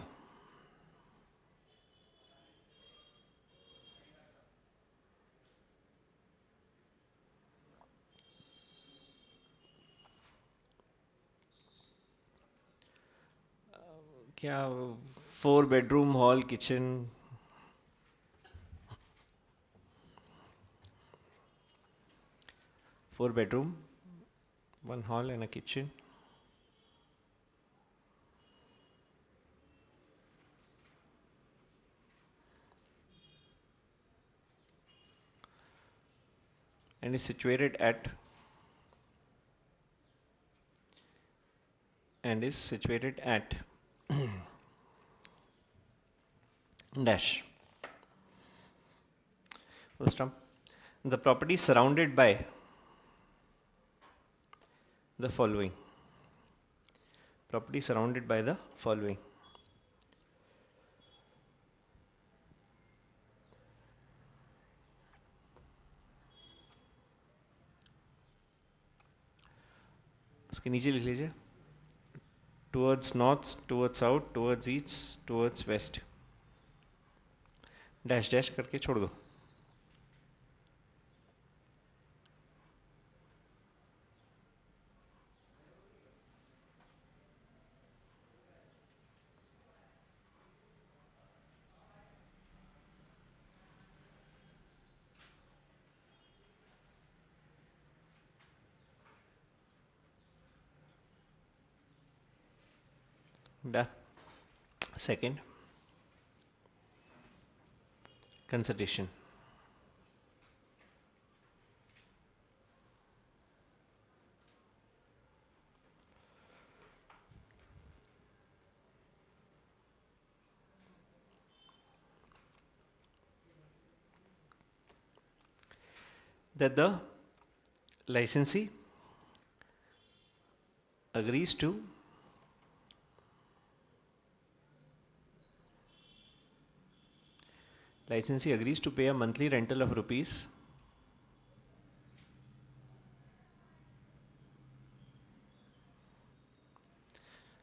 क्या 4 bedroom hall kitchen 4 bedroom 1 hall and a kitchen and is situated at dash full stop. The property is surrounded by the following. Property surrounded by the following. उसके नीचे लिख लीजिए towards north, towards south, towards east, towards west. Dash dash करके छोड़ दो. Done. Second, consultation. That the licensee agrees to pay a monthly rental of rupees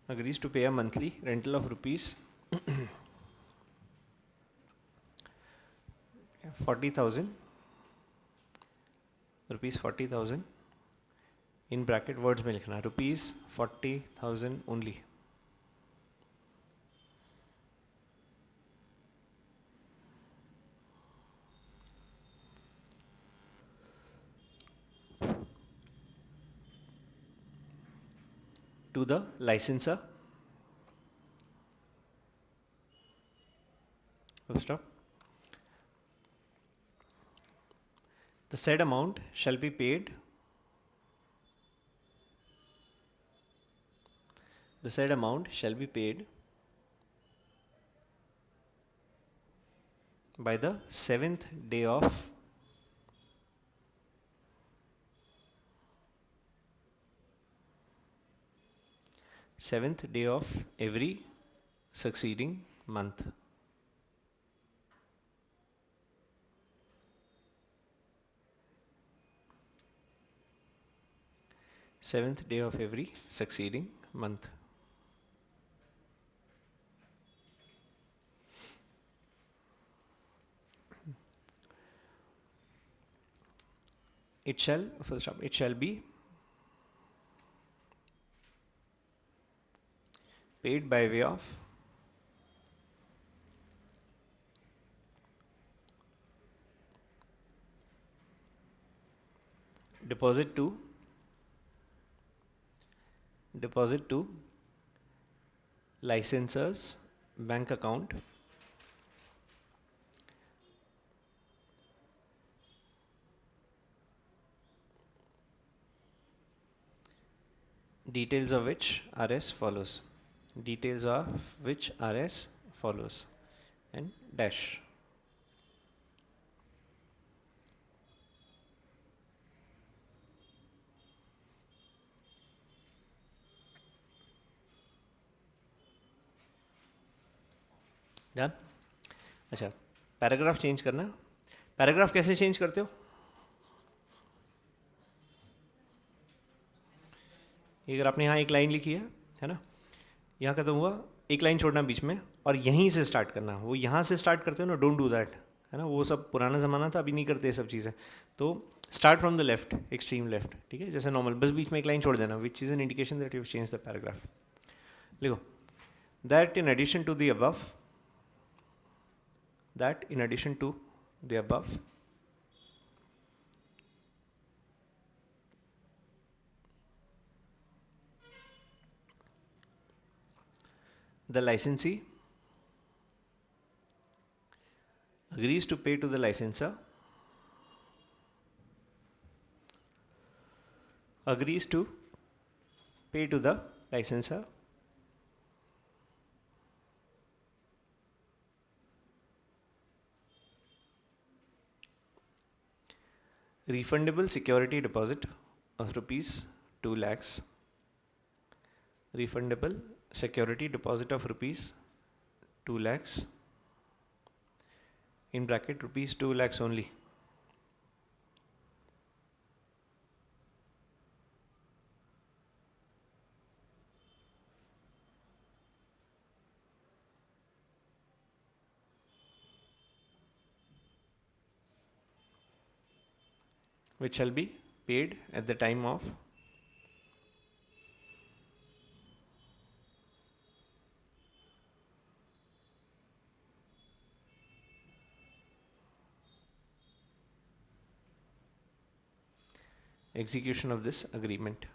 agrees to pay a monthly rental of rupees 40,000 in bracket words में लिखना rupees 40,000 only. To the licensor. Full stop. The said amount shall be paid. The said amount shall be paid by the 7th day of every succeeding month. Seventh day of every succeeding month. It shall be paid by way of deposit to licensor's bank account details of which are as follows. And dash. Done. अच्छा, paragraph change करना। Paragraph कैसे change करते हो? अगर आपने यहाँ एक line लिखी है ना, यहाँ खत्म हुआ, एक लाइन छोड़ना बीच में और यहीं से स्टार्ट करना। वो यहाँ से स्टार्ट करते हो ना, डोंट डू दैट, है ना, वो सब पुराना ज़माना था, अभी नहीं करते ये सब चीज़ें। तो start from the left, extreme left, ठीक है, जैसे नॉर्मल, बस बीच में एक लाइन छोड़ देना, which is an indication that you change the paragraph. लिखो, that in addition to the above, that in addition to the above, the licensee agrees to pay to the licensor, agrees to pay to the licensor refundable security deposit of rupees 2 lakhs, refundable security deposit of rupees 2 lakhs, in bracket rupees 2 lakhs only, which shall be paid at the time of execution of this agreement.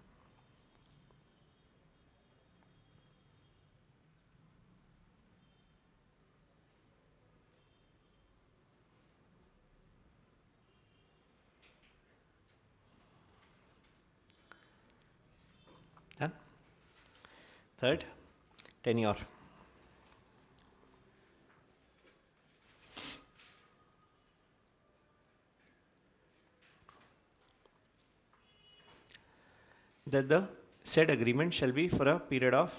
Done. Third, tenure. That the said agreement shall be for a period of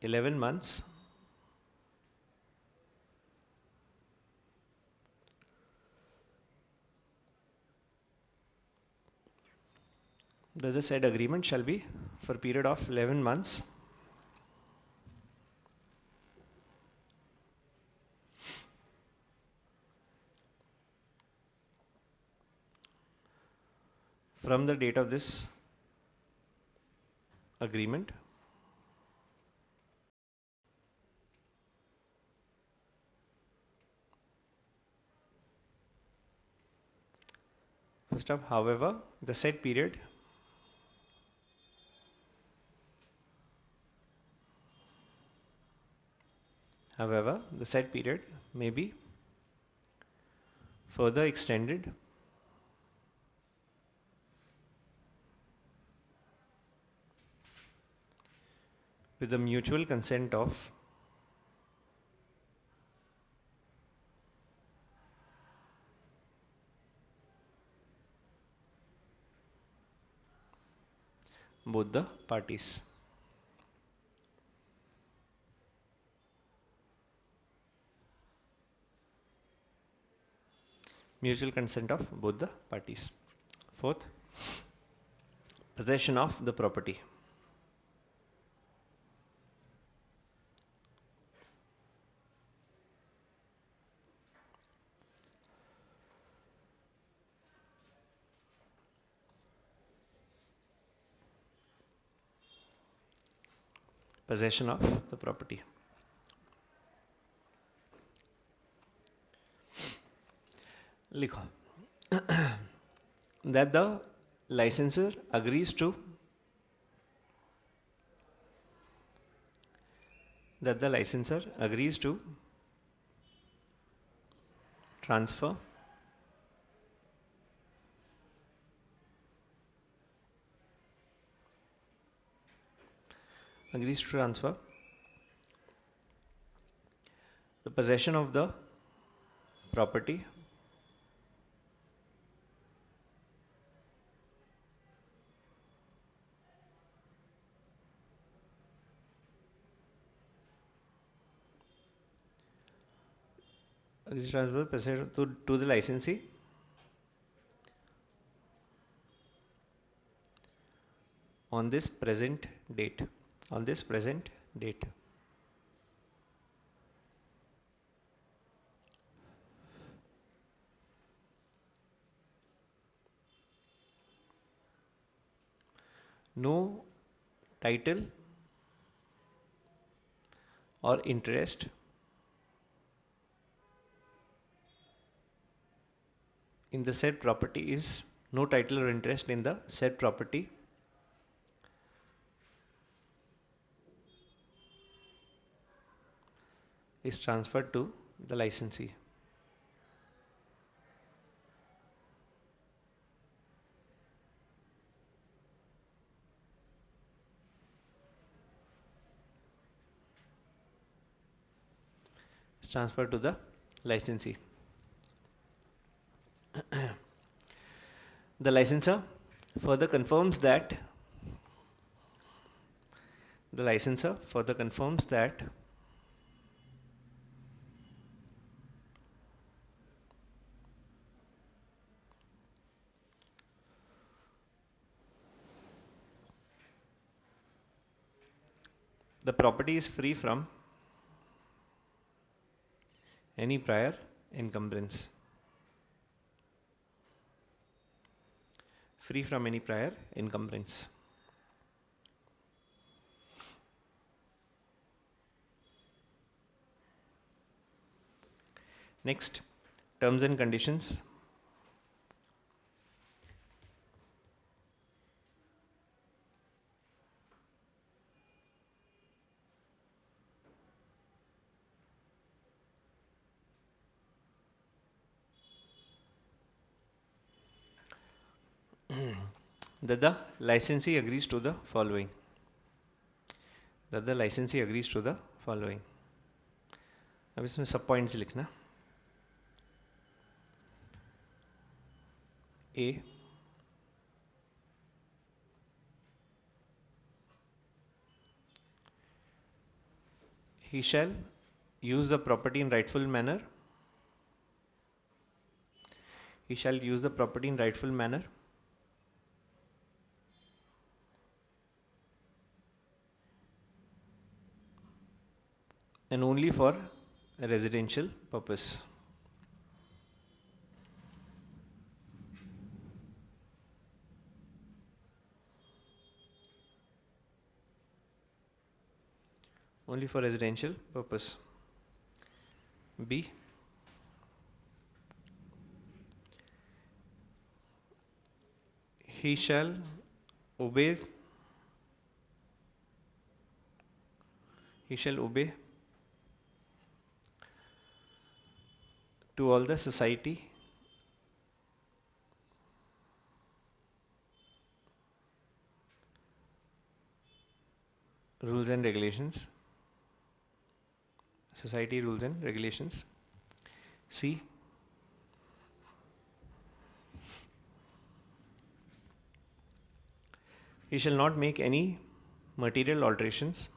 11 months that the said agreement shall be for a period of 11 months from the date of this agreement first up, however the said period may be further extended with the mutual consent of both the parties. Mutual consent of both the parties. Fourth, possession of the property. Possession of the property. लिखो that the licensor agrees to transfer the possession of the property agrees to transfer possession to the licensee on this present date. On this present date. No title or interest in the said property is no title or interest in the said property is transferred to the licensee. Is transferred to the licensee. The licensor further confirms that the the property is free from any prior encumbrance. Free from any prior encumbrance. Next, terms and conditions. That the licensee agrees to the following. That the licensee agrees to the following. अब इसमें सब points लिखना. A, he shall use the property in rightful manner. He shall use the property in rightful manner. And only for a residential purpose. Only for residential purpose. B, he shall obey to all the society rules and regulations. Society rules and regulations. C, he shall not make any material alterations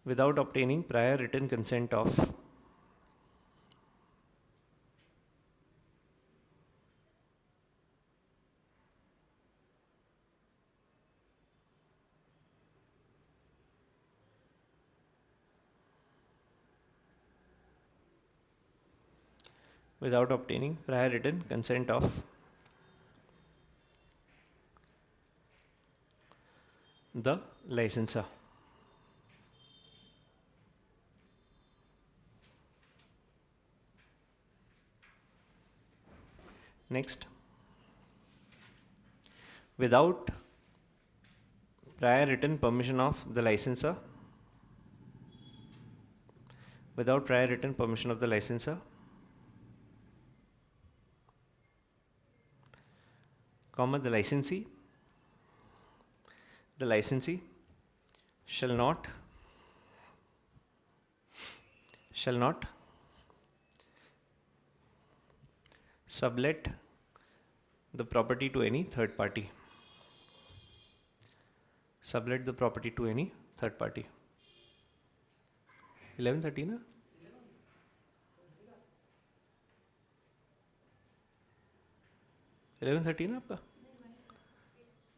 without obtaining prior written consent of the licensor. Next, without prior written permission of the licensor, comma, the licensee shall not sublet the property to any third party. Sublet the property to any third party. 11:30 ना? 11:30 ना आपका?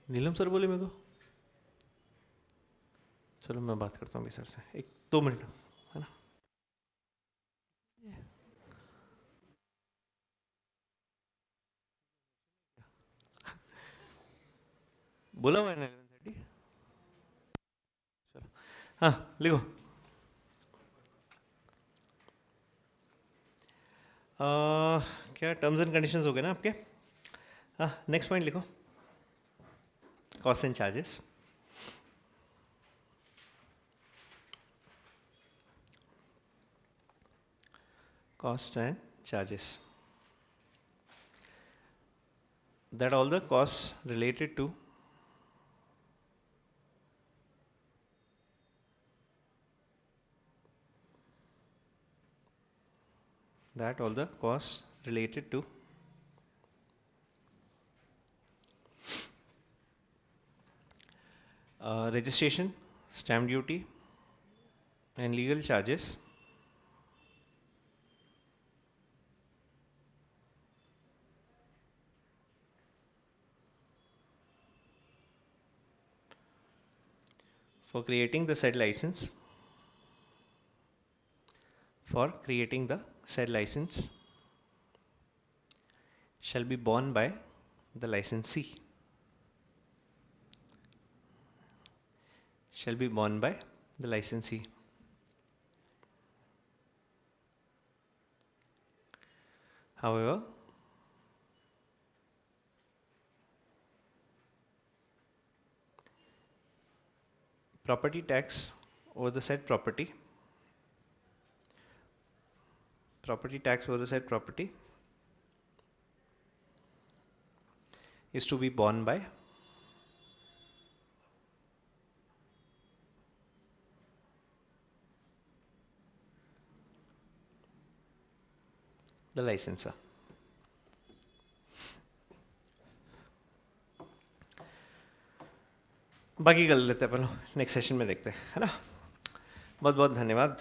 नीलम sir बोले मेरे को। चलो मैं बात करता हूँ सर से, 1-2 मिनट, है ना? बोला हुआ है ना 11:30? चलो हाँ लिखो। क्या टर्म्स एंड कंडीशंस हो गए ना आपके? हाँ नेक्स्ट पॉइंट लिखो, cost and charges. Cost and charges, that all the costs related to registration, stamp duty and legal charges for creating the said license shall be borne by the licensee. However, property tax over the said property is to be borne by the licensor. बाकी कर लेते हैं अपन, next session में देखते हैं, है ना? बहुत बहुत धन्यवाद।